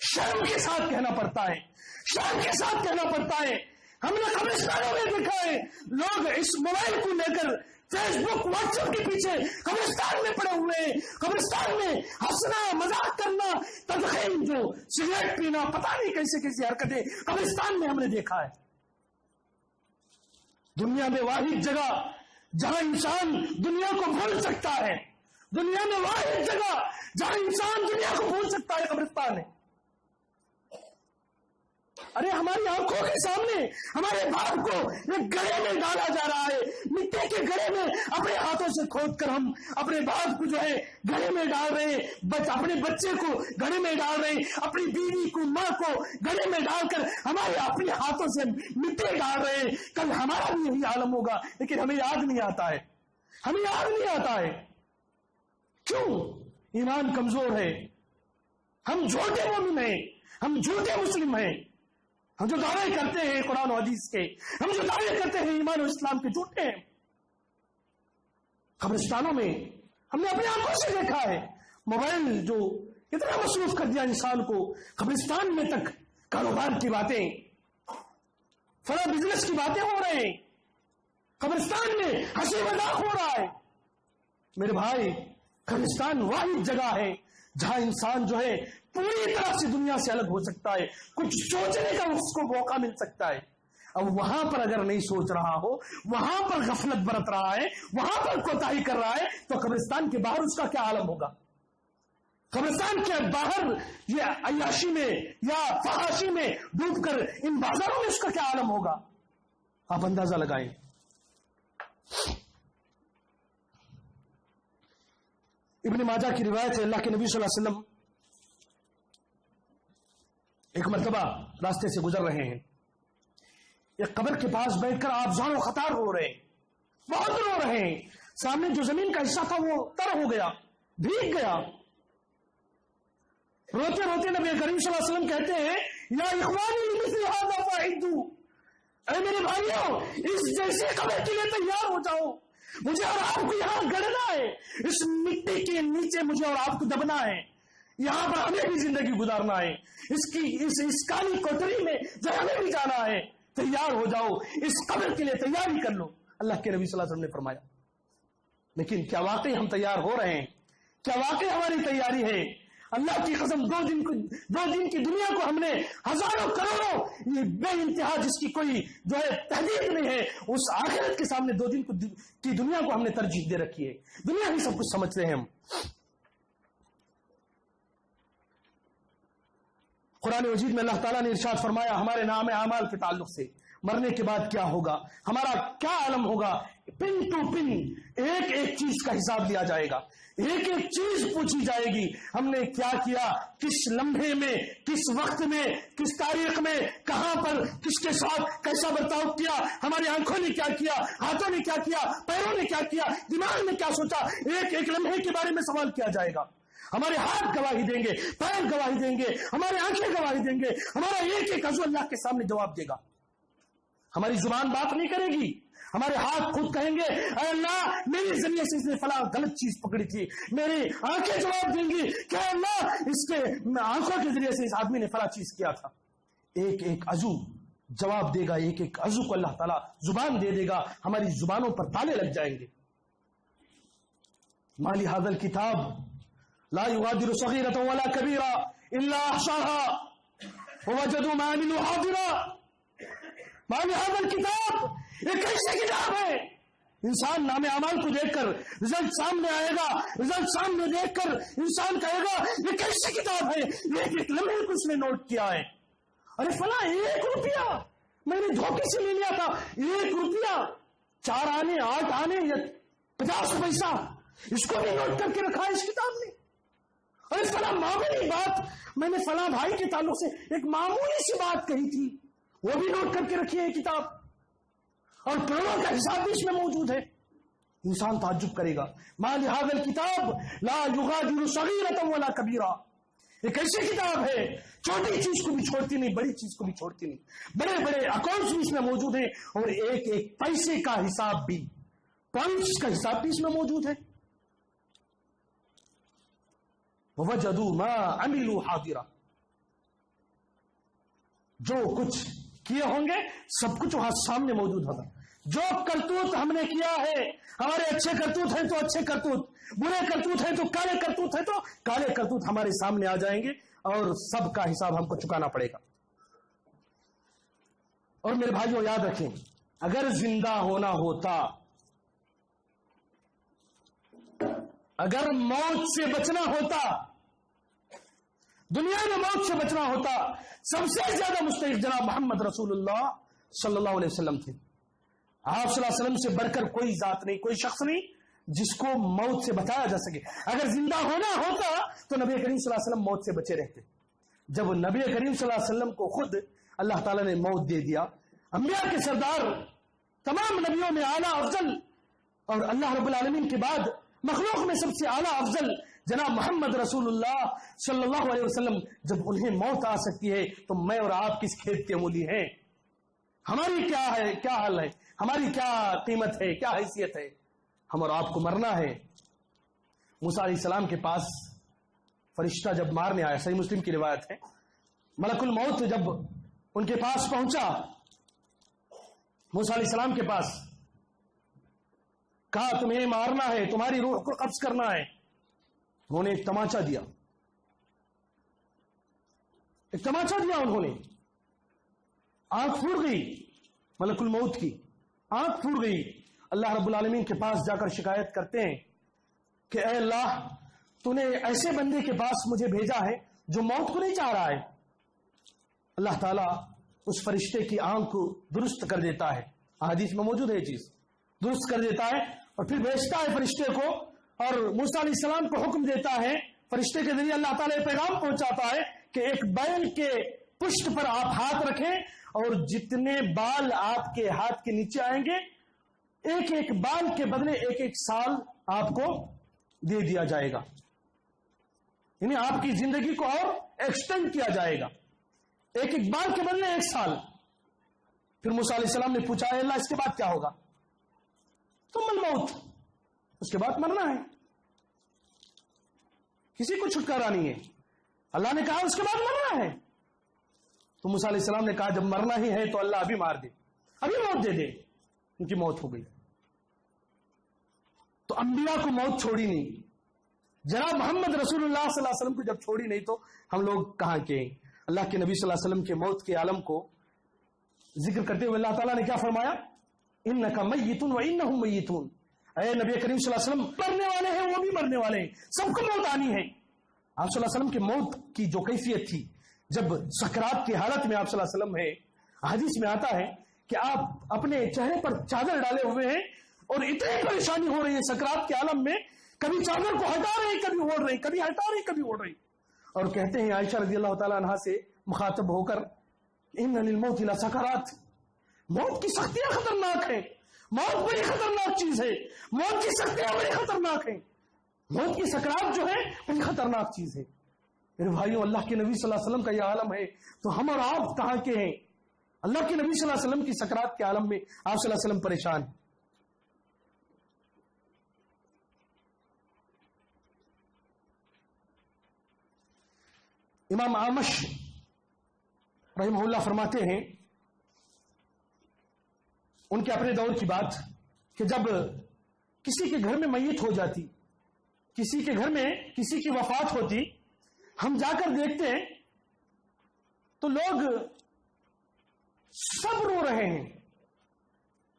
شرم کے ساتھ کہنا پڑتا ہے, شرم کے ساتھ کہنا پڑتا ہے. ہم نے قبرستانوں میں دیکھا ہے لوگ اس موبائل کو لے کر فیس بک واٹس ایپ کے پیچھے قبرستان میں پڑے ہوئے ہیں. قبرستان میں ہنسنا, مذاق کرنا, تدخین, جو سگریٹ پینا, پتہ نہیں کیسے کیسی حرکتیں قبرستان میں ہم نے دیکھا ہے. دنیا میں واحد جگہ جہاں انسان دنیا کو بھول سکتا ہے, دنیا میں واحد جگہ جہاں انسان دنیا کو بھول سکتا ہے قبرستان ہے. ارے ہماری آنکھوں کے سامنے ہمارے باپ کو ایک گڑھے میں ڈالا جا رہا ہے، مٹی کے گڑھے میں اپنے ہاتھوں سے کھود کر ہم اپنے باپ کو جو ہے گڑھے میں ڈال رہے ہیں، اپنے بچے کو گڑھے میں ڈال رہے ہیں، اپنی بیوی کو، ماں کو گڑھے میں ڈال کر ہمارے اپنے ہاتھوں سے مٹی ڈال رہے ہیں۔ کل ہمارا بھی یہی عالم ہوگا، لیکن ہمیں یاد نہیں آتا ہے، ہمیں یاد نہیں آتا ہے۔ کیوں؟ ایمان کمزور ہے، ہم جھوٹے مومن ہیں، ہم جھوٹے مسلم ہیں، ہم جو دعوے کرتے ہیں قرآن و حدیث کے، ہم جو دعوے کرتے ہیں ایمان و اسلام کے، جھوٹے ہیں۔ قبرستانوں میں ہم نے اپنی آنکھوں سے دیکھا ہے، موبائل جو اتنا مصروف کر دیا انسان کو، قبرستان میں تک کاروبار کی باتیں، فلاں بزنس کی باتیں ہو رہے ہیں، قبرستان میں ہنسی مذاق ہو رہا ہے۔ میرے بھائی، قبرستان واحد جگہ ہے جہاں انسان جو ہے پوری طرح سے دنیا سے الگ ہو سکتا ہے، کچھ سوچنے کا اس کو موقع مل سکتا ہے۔ اب وہاں پر اگر نہیں سوچ رہا ہو، وہاں پر غفلت برت رہا ہے، وہاں پر کوتاہی کر رہا ہے، تو قبرستان کے باہر اس کا کیا عالم ہوگا؟ قبرستان کے باہر یہ عیاشی میں یا فحاشی میں ڈوب کر ان بازاروں میں اس کا کیا عالم ہوگا؟ آپ اندازہ لگائیں۔ ابن ماجہ کی روایت ہے، اللہ کے نبی صلی اللہ علیہ وسلم ایک مرتبہ راستے سے گزر رہے ہیں، ایک قبر کے پاس بیٹھ کر آپ زار و خطار رو رہے ہیں، بہت رو رہے ہیں۔ سامنے جو زمین کا حصہ تھا وہ تر ہو گیا، بھیگ گیا۔ روتے روتے نبی کریم صلی اللہ علیہ وسلم کہتے ہیں، یا اخوانی لمثل ھذا فاعدوا، اے میرے بھائیوں، اس جیسے قبر کے لیے تیار ہو جاؤ، مجھے اور آپ کو یہاں گڑنا ہے، اس مٹی کے نیچے مجھے اور آپ کو دبنا ہے، یہاں پر ہمیں بھی زندگی گزارنا ہے، اس کالی کوٹری میں جو ہمیں بھی جانا ہے، تیار ہو جاؤ، اس قبر کے لیے تیاری کر لو، اللہ کے نبی صلی اللہ علیہ وسلم نے فرمایا۔ لیکن کیا واقعی ہم تیار ہو رہے ہیں؟ کیا واقعی ہماری تیاری ہے؟ اللہ کی قسم، دو دن کی دنیا کو ہم نے ہزاروں کروڑوں یہ بے انتہا جس کی کوئی جو ہے تحدید نہیں ہے، اس آخرت کے سامنے 2 دن کی دنیا کو ہم نے ترجیح دے رکھی ہے۔ دنیا ہی سب کچھ سمجھتے ہیں ہم۔ قرآن مجید میں اللہ تعالیٰ نے ارشاد فرمایا ہمارے نام اعمال کے تعلق سے، مرنے کے بعد کیا ہوگا، ہمارا کیا عالم ہوگا، پن ٹو پن ایک ایک چیز کا حساب لیا جائے گا، ایک ایک چیز پوچھی جائے گی، ہم نے کیا کیا، کس لمحے میں، کس وقت میں، کس تاریخ میں، کہاں پر، کس کے ساتھ کیسا برتاؤ کیا، ہماری آنکھوں نے کیا کیا، ہاتھوں نے کیا کیا، پیروں نے کیا کیا، دماغ نے کیا سوچا، ایک ایک لمحے کے بارے میں سوال کیا جائے گا۔ ہمارے ہاتھ گواہی دیں گے، پیر گواہی دیں گے، ہمارے آنکھیں گواہی دیں گے، ہمارا ایک ایک عضو اللہ کے سامنے جواب دے گا۔ ہماری زبان بات نہیں کرے گی، ہمارے ہاتھ خود کہیں گے اے اللہ میرے ذریعے سے اس نے فلاں غلط چیز پکڑی تھی، میری آنکھیں جواب دیں گی کہ اے اللہ اس کے آنکھوں کے ذریعے سے اس آدمی نے فلاں چیز کیا تھا۔ ایک ایک عضو جواب دے گا، ایک ایک عضو کو اللہ تعالیٰ زبان دے دے گا، ہماری زبانوں پر تالے لگ جائیں گے۔ مالی ھذا الکتاب لا یغادر صغیرۃ ولا کبیرۃ الا احصاها ووجدوا ما عملوا حاضرا۔ مالی ھذا الکتاب ایک ایسی کتاب ہے، انسان نام اعمال کو دیکھ کر رزلٹ سامنے آئے گا، رزلٹ سامنے دیکھ کر انسان کہے گا یہ کیسی کتاب ہے، ایک ایک لمحے کو اس نے نوٹ کیا ہے۔ ارے فلاں 1 روپیہ میں نے دھوکے سے لے لیا تھا، 1 روپیہ، 4 آنے 8 آنے یا 50 پیسہ، اس کو بھی نوٹ کر کے رکھا ہے اس کتاب نے۔ ارے فلاں معمولی بات میں نے فلاں بھائی کے تعلق سے ایک معمولی سی بات کہی تھی، وہ بھی نوٹ کر کے رکھی ہے کتاب، اور کروڑوں کا حساب بھی اس میں موجود ہے۔ انسان تعجب کرے گا، ما لهذا الكتاب لا يغادر صغيرة ولا كبيرة، ایک ایسی کتاب ہے چھوٹی چیز کو بھی چھوڑتی نہیں، بڑی چیز کو بھی چھوڑتی نہیں، بڑے بڑے اکاؤنٹس بھی اس میں موجود ہیں، اور ایک ایک پیسے کا حساب بھی، پوائنٹس کا حساب بھی اس میں موجود ہے۔ وَوَجَدُوا مَا عَمِلُوا حَاضِرًا، جو کچھ کیے ہوں گے سب کچھ وہاں سامنے موجود ہوگا۔ جو کرتوت ہم نے کیا ہے، ہمارے اچھے کرتوت ہیں تو اچھے کرتوت، برے کرتوت ہیں تو کالے کرتوت ہیں تو کالے کرتوت ہمارے سامنے آ جائیں گے، اور سب کا حساب ہم کو چکانا پڑے گا۔ اور میرے بھائیوں یاد رکھیں، اگر زندہ ہونا ہوتا، اگر موت سے بچنا ہوتا، دنیا میں موت سے بچنا ہوتا سب سے زیادہ مستحق جناب محمد رسول اللہ صلی اللہ علیہ وسلم تھے. آپ صلی اللہ علیہ وسلم سے بڑھ کر کوئی ذات نہیں, کوئی شخص نہیں جس کو موت سے بچایا جا سکے. اگر زندہ ہونا ہوتا تو نبی کریم صلی اللہ علیہ وسلم موت سے بچے رہتے. جب نبی کریم صلی اللہ علیہ وسلم کو خود اللہ تعالیٰ نے موت دے دیا, انبیاء کے سردار, تمام نبیوں میں اعلیٰ افضل, اور اللہ رب العالمین کے بعد مخلوق میں سب سے اعلیٰ افضل جناب محمد رسول اللہ صلی اللہ علیہ وسلم, جب انہیں موت آ سکتی ہے تو میں اور آپ کس کھیت کے مولی ہیں؟ ہماری کیا ہے, کیا حال ہے, ہماری کیا قیمت ہے, کیا حیثیت ہے؟ ہم اور آپ کو مرنا ہے. موسیٰ علیہ السلام کے پاس فرشتہ جب مارنے آیا, صحیح مسلم کی روایت ہے, ملک الموت جب ان کے پاس پہنچا, موسیٰ علیہ السلام کے پاس, کہا تمہیں مارنا ہے, تمہاری روح کو قبض کرنا ہے. انہوں نے ایک تماچا دیا, ایک تماچا دیا انہوں نے, آنکھ پھوٹ گئی ملک الموت کی, آنکھ پھوٹ گئی. اللہ رب العالمین کے پاس جا کر شکایت کرتے ہیں کہ اے اللہ, تو نے ایسے بندے کے پاس مجھے بھیجا ہے جو موت کو نہیں چاہ رہا ہے. اللہ تعالیٰ اس فرشتے کی آنکھ کو درست کر دیتا ہے, حدیث میں موجود ہے یہ چیز, درست کر دیتا ہے, اور پھر بھیجتا ہے فرشتے کو, اور موسیٰ علیہ السلام کو حکم دیتا ہے, فرشتے کے ذریعے اللہ تعالیٰ پیغام پہنچاتا ہے کہ ایک بیل کے پشت پر آپ ہاتھ رکھیں, اور جتنے بال آپ کے ہاتھ کے نیچے آئیں گے, ایک ایک بال کے بدلے ایک ایک سال آپ کو دے دیا جائے گا, یعنی آپ کی زندگی کو اور ایکسٹینڈ کیا جائے گا, ایک ایک بال کے بدلے ایک سال. پھر موسیٰ علیہ السلام نے پوچھا, اے اللہ اس کے بعد کیا ہوگا؟ ثم الموت, اس کے بعد مرنا ہے, کسی کو چھٹکارا نہیں ہے. اللہ نے کہا اس کے بعد مرنا ہے. تو موسیٰ علیہ السلام نے کہا جب مرنا ہی ہے تو اللہ ابھی مار دے, ابھی موت دے دے. ان کی موت ہو گئی. تو انبیاء کو موت چھوڑی نہیں, جناب محمد رسول اللہ صلی اللہ علیہ وسلم کو جب چھوڑی نہیں تو ہم لوگ کہاں کے ہیں؟ اللہ کے نبی صلی اللہ علیہ وسلم کے موت کے عالم کو ذکر کرتے ہوئے اللہ تعالیٰ نے کیا فرمایا؟ انک میت وانہم میتون. اے نبی کریم صلی اللہ علیہ وسلم, مرنے والے ہیں وہ بھی مرنے والے ہیں, سب کو موت آنی ہے. آپ صلی اللہ علیہ وسلم کی موت کی جو کیفیت تھی, جب سکرات کی حالت میں آپ صلی اللہ علیہ وسلم ہے, حدیث میں آتا ہے کہ آپ اپنے چہرے پر چادر ڈالے ہوئے ہیں اور اتنی پریشانی ہو رہی ہے سکرات کے عالم میں, کبھی چادر کو ہٹا رہے ہیں, کبھی اوڑھ رہے ہیں, کبھی ہٹا رہے ہیں, کبھی اوڑھ رہے ہیں. اور کہتے ہیں عائشہ رضی اللہ تعالیٰ عنہا سے مخاطب ہو کر, ان للموت لسکرات, موت کی سختیاں خطرناک ہیں, موت بڑی خطرناک چیز ہے, موت کی سختیاں بڑی خطرناک ہیں, موت کی سکرات جو ہے بڑی خطرناک چیز ہے. میرے بھائیوں, اللہ کے نبی صلی اللہ علیہ وسلم کا یہ عالم ہے تو ہم اور آپ کہاں کے ہیں؟ اللہ کے نبی صلی اللہ علیہ وسلم کی سکرات کے عالم میں آپ صلی اللہ علیہ وسلم پریشان ہیں. امام اعمش رحمہ اللہ فرماتے ہیں, ان کے اپنے دور کی بات, کہ جب کسی کے گھر میں میت ہو جاتی, کسی کے گھر میں کسی کی وفات ہوتی, ہم جا کر دیکھتے ہیں تو لوگ سب رو رہے ہیں,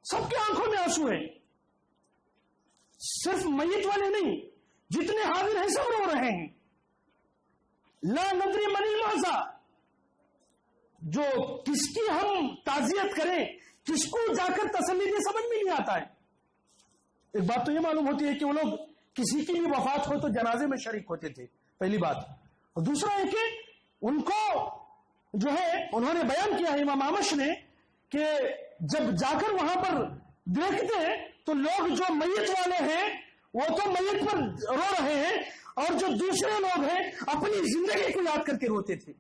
سب کی آنکھوں میں آنسو ہیں. صرف میت والے نہیں, جتنے حاضر ہیں سب رو رہے ہیں. لا ندری من المعزا, جو کس کی ہم تعزیت کریں, کس کو جا کر تسلی دے, سمجھ میں نہیں آتا ہے. ایک بات تو یہ معلوم ہوتی ہے کہ وہ لوگ کسی کی بھی وفات ہو تو جنازے میں شریک ہوتے تھے, پہلی بات. اور دوسرا ہے کہ ان کو جو ہے انہوں نے بیان کیا ہے امام اعمش نے, کہ جب جا کر وہاں پر دیکھتے ہیں تو لوگ جو میت والے ہیں وہ تو میت پر رو رہے ہیں, اور جو دوسرے لوگ ہیں اپنی زندگی کو یاد کر کے روتے تھے.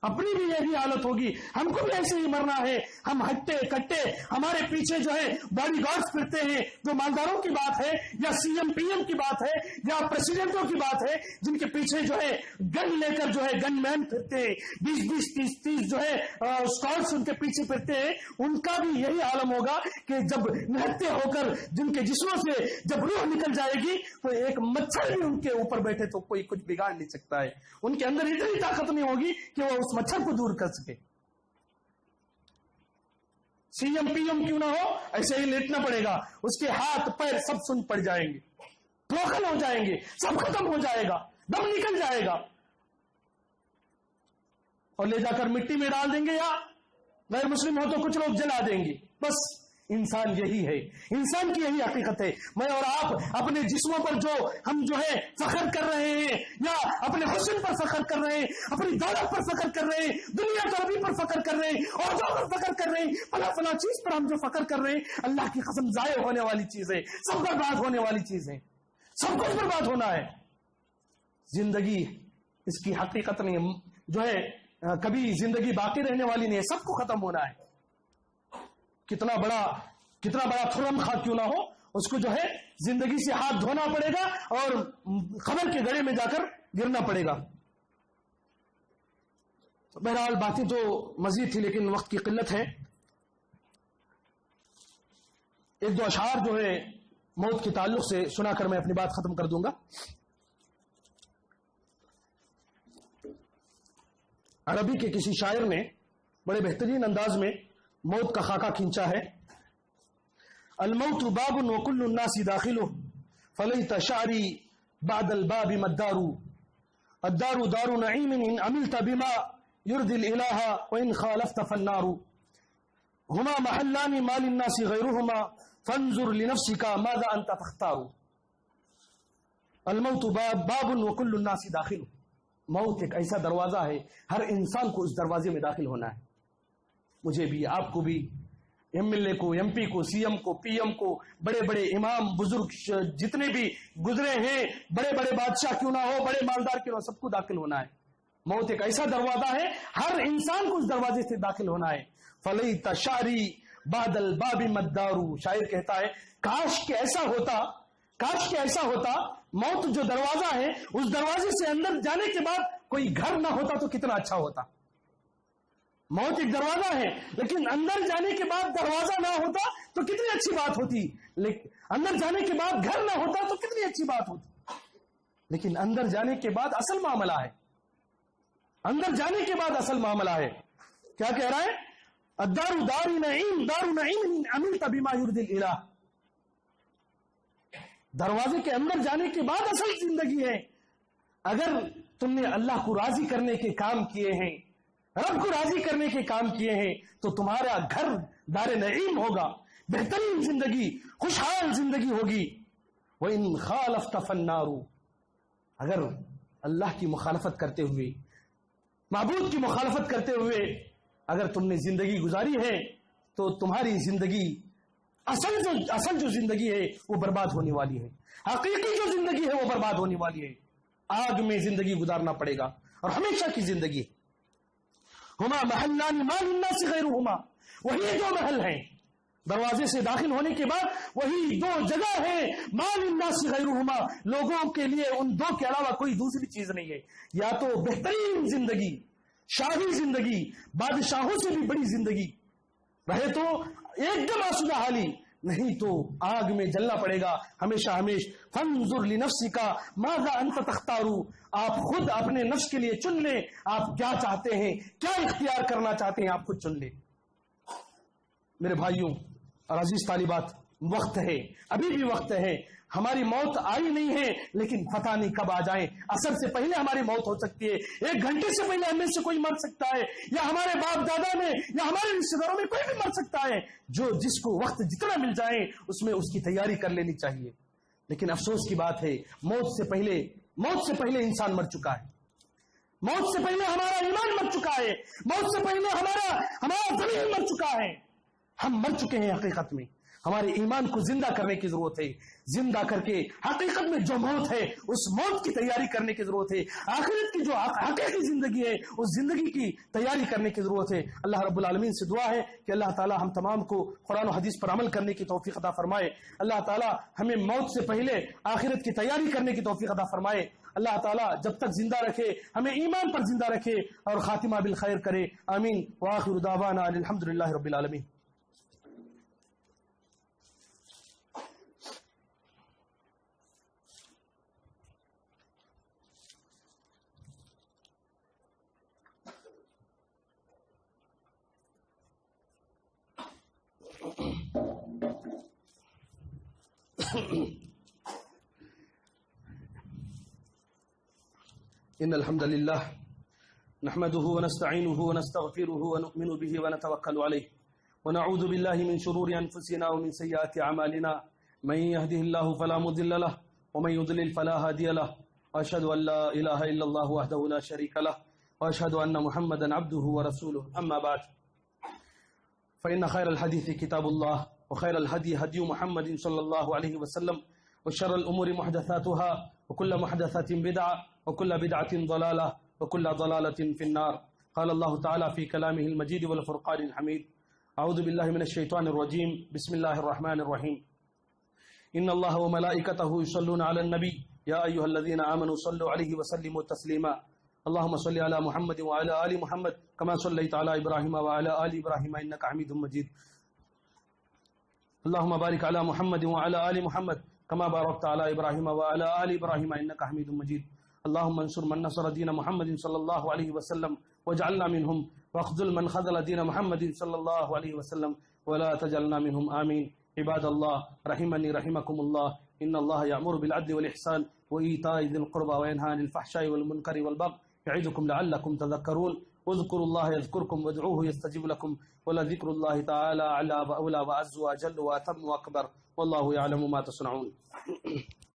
اپنی بھی یہی حالت ہوگی, ہم کو بھی ایسے ہی مرنا ہے. ہم ہٹے کٹے, ہمارے پیچھے جو ہے باڈی گارڈز پھرتے ہیں, جو مالداروں کی بات ہے یا سی ایم پی ایم کی بات ہے یا پریسیڈنٹوں کی بات ہے, جن کے پیچھے جو ہے گن لے کر جو ہے گن مین پھرتے ہیں, 20-20-30-30 جو ہے اسکاٹس ان کے پیچھے پھرتے ہیں. ان کا بھی یہی عالم ہوگا کہ جب نہتے ہو کر جن کے جسموں سے جب روح نکل جائے گی تو ایک مچھر بھی ان کے اوپر بیٹھے تو کوئی کچھ بگاڑ نہیں سکتا ہے. ان کے اندر اتنی طاقت نہیں ہوگی کہ وہ اس مچھر کو دور کر سکے. سی ایم پی ایم کیوں نہ ہو, ایسے ہی لیٹنا پڑے گا, اس کے ہاتھ پیر سب سن پڑ جائیں گے, بروکن ہو جائیں گے, سب ختم ہو جائے گا, دم نکل جائے گا. اور لے جا کر مٹی میں ڈال دیں گے، یا غیر مسلم ہو تو کچھ لوگ جلا دیں گے. بس انسان یہی ہے، انسان کی یہی حقیقت ہے. میں اور آپ اپنے جسموں پر ہم فخر کر رہے ہیں، یا اپنے حسن پر فخر کر رہے ہیں، اپنی دولت پر فخر کر رہے ہیں، دنیا داری پر فخر کر رہے ہیں، عہدوں پر فخر کر رہے ہیں، فلاں چیز پر ہم جو فخر کر رہے ہیں، اللہ کی قسم ضائع ہونے والی چیز ہے، سب برباد ہونے والی چیز ہے، سب کچھ برباد ہونا ہے. زندگی اس کی حقیقت نہیں کبھی زندگی باقی رہنے والی نہیں ہے، سب کو ختم ہونا ہے. کتنا بڑا خرم خواہ کیوں نہ ہو، اس کو زندگی سے ہاتھ دھونا پڑے گا اور خبر کے گڑھے میں جا کر گرنا پڑے گا. بہرحال باتیں تو مزید تھی لیکن وقت کی قلت ہے. ایک دو اشعار موت کے تعلق سے سنا کر میں اپنی بات ختم کر دوں گا. عربی کے کسی شاعر نے بڑے بہترین انداز میں موت کا خاکہ کھینچا ہے. الموت باب وكل الناس داخله فليت شعري بعد الباب ما الدار دار نعيم ان عملت بما يرضي الاله وان خالفت فالنار هما محلان ما للناس غيرهما فانظر لنفسك ماذا انت تختار. الموت باب وكل الناس داخله. موت ایک ایسا دروازہ ہے، ہر انسان کو اس دروازے میں داخل ہونا ہے. مجھے بھی، آپ کو بھی، ایم ایل اے کو، ایم پی کو، سی ایم کو، پی ایم کو، بڑے بڑے امام بزرگ جتنے بھی گزرے ہیں، بڑے بڑے بادشاہ کیوں نہ ہو، بڑے مالدار کیوں نہ ہو، سب کو داخل ہونا ہے. موت ایک ایسا دروازہ ہے، ہر انسان کو اس دروازے سے داخل ہونا ہے. فلیت شعری بعد الباب مدار. شاعر کہتا ہے کاش کہ ایسا ہوتا موت جو دروازہ ہے، اس دروازے سے اندر جانے کے بعد کوئی گھر نہ ہوتا تو کتنا اچھا ہوتا. موت ایک دروازہ ہے لیکن اندر جانے کے بعد دروازہ نہ ہوتا تو کتنی اچھی بات ہوتی. اندر جانے کے بعد گھر نہ ہوتا تو کتنی اچھی بات ہوتی. لیکن اندر جانے کے بعد اصل معاملہ ہے، اندر جانے کے بعد اصل معاملہ ہے. کیا کہہ رہا ہے؟ الدار دار نعیم، دار نعیم عملت بما يرضي الاله. دروازے کے اندر جانے کے بعد اصل زندگی ہے. اگر تم نے اللہ کو راضی کرنے کے کام کیے ہیں، رب کو راضی کرنے کے کام کیے ہیں، تو تمہارا گھر دار نعیم ہوگا، بہترین زندگی، خوشحال زندگی ہوگی. وَإِنْ خَالَفْتَ فَالنَّارُ. اگر اللہ کی مخالفت کرتے ہوئے، معبود کی مخالفت کرتے ہوئے اگر تم نے زندگی گزاری ہے تو تمہاری زندگی اصل جو زندگی ہے وہ برباد ہونے والی ہے. حقیقی جو زندگی ہے وہ برباد ہونے والی ہے. آگ میں زندگی گزارنا پڑے گا اور ہمیشہ کی زندگی. ہما محلان ما للناس غیرهما. وہی دو محل ہیں دروازے سے داخل ہونے کے بعد، وہی دو جگہ ہیں ما للناس غیرهما. لوگوں کے لیے ان دو کے علاوہ کوئی دوسری چیز نہیں ہے. یا تو بہترین زندگی، شاہی زندگی، بادشاہوں سے بھی بڑی زندگی رہے تو ایک دم آسودہ حالی، نہیں تو آگ میں جلنا پڑے گا ہمیشہ ہمیش. فانظر لنفسک ماذا انت تختار. آپ خود اپنے نفس کے لیے چن لیں آپ کیا چاہتے ہیں، کیا اختیار کرنا چاہتے ہیں، آپ خود چن لیں. میرے بھائیوں اور عزیز طالبات، وقت ہے، ابھی بھی وقت ہے. ہماری موت آئی نہیں ہے لیکن پتہ نہیں کب آ جائیں. اثر سے پہلے ہماری موت ہو سکتی ہے، 1 گھنٹے سے پہلے ہم میں سے کوئی مر سکتا ہے، یا ہمارے باپ دادا میں یا ہمارے رشتے داروں میں کوئی بھی مر سکتا ہے. جس کو وقت جتنا مل جائے اس میں اس کی تیاری کر لینی چاہیے. لیکن افسوس کی بات ہے موت سے پہلے انسان مر چکا ہے. موت سے پہلے ہمارا ایمان مر چکا ہے. موت سے پہلے ہمارا ضمیر مر چکا ہے. ہم مر چکے ہیں. حقیقت میں ہمارے ایمان کو زندہ کرنے کی ضرورت ہے. زندہ کر کے حقیقت میں جو موت ہے اس موت کی تیاری کرنے کی ضرورت ہے. آخرت کی جو حقیقی زندگی ہے اس زندگی کی تیاری کرنے کی ضرورت ہے. اللہ رب العالمین سے دعا ہے کہ اللہ تعالی ہم تمام کو قرآن و حدیث پر عمل کرنے کی توفیق عطا فرمائے. اللہ تعالی ہمیں موت سے پہلے آخرت کی تیاری کرنے کی توفیق عطا فرمائے. اللہ تعالیٰ جب تک زندہ رکھے ہمیں ایمان پر زندہ رکھے اور خاتمہ بالخیر کرے. آمین. وآخر دعوانا الحمدللہ رب العالمین. إن الحمد لله نحمده ونستعينه ونستغفره ونؤمن به ونتوكل عليه ونعوذ بالله من شرور أنفسنا ومن سيئات أعمالنا من يهده الله فلا مضل له ومن يضلل فلا هادي له وأشهد أن لا إله إلا الله وحده لا شريك له وأشهد أن محمدا عبده ورسوله أما بعد فإن خير الحديث كتاب الله وخير الهدي هدي محمد صلى الله عليه وسلم وشر الأمور محدثاتها وكل محدثة بدعة وكل بدعة ضلالة وكل ضلالة في النار. قال الله تعالى في كلامه المجيد والفرقان الحميد: أعوذ بالله من الشيطان الرجيم. بسم الله الرحمن الرحيم. إن الله وملائكته يصلون على النبي يا أيها الذين آمنوا صلوا عليه وسلموا تسليما. اللهم صل على محمد وعلى آل محمد كما صليت على إبراهيم وعلى آل إبراهيم إنك حميد مجيد. اللهم بارك على محمد وعلى آل محمد كما باركت على إبراهيم وعلى آل إبراهيم إنك حميد مجيد. اللهم انصر من نصر دين محمد صلى الله عليه وسلم واجعلنا منهم، واخذل من خذل دين محمد صلى الله عليه وسلم ولا تجعلنا منهم. آمين. عباد الله رحمني رحمكم الله، إن الله يأمر بالعدل والإحسان وإيتاء ذي القربى وينهى عن الفحشاء والمنكر والبغي يعظكم لعلكم تذكرون. اذكروا الله يذكركم وادعوه يستجب لكم ولذكر الله تعالى أعلى وأولى وأعز وأجل وأتم وأكبر والله يعلم ما تصنعون.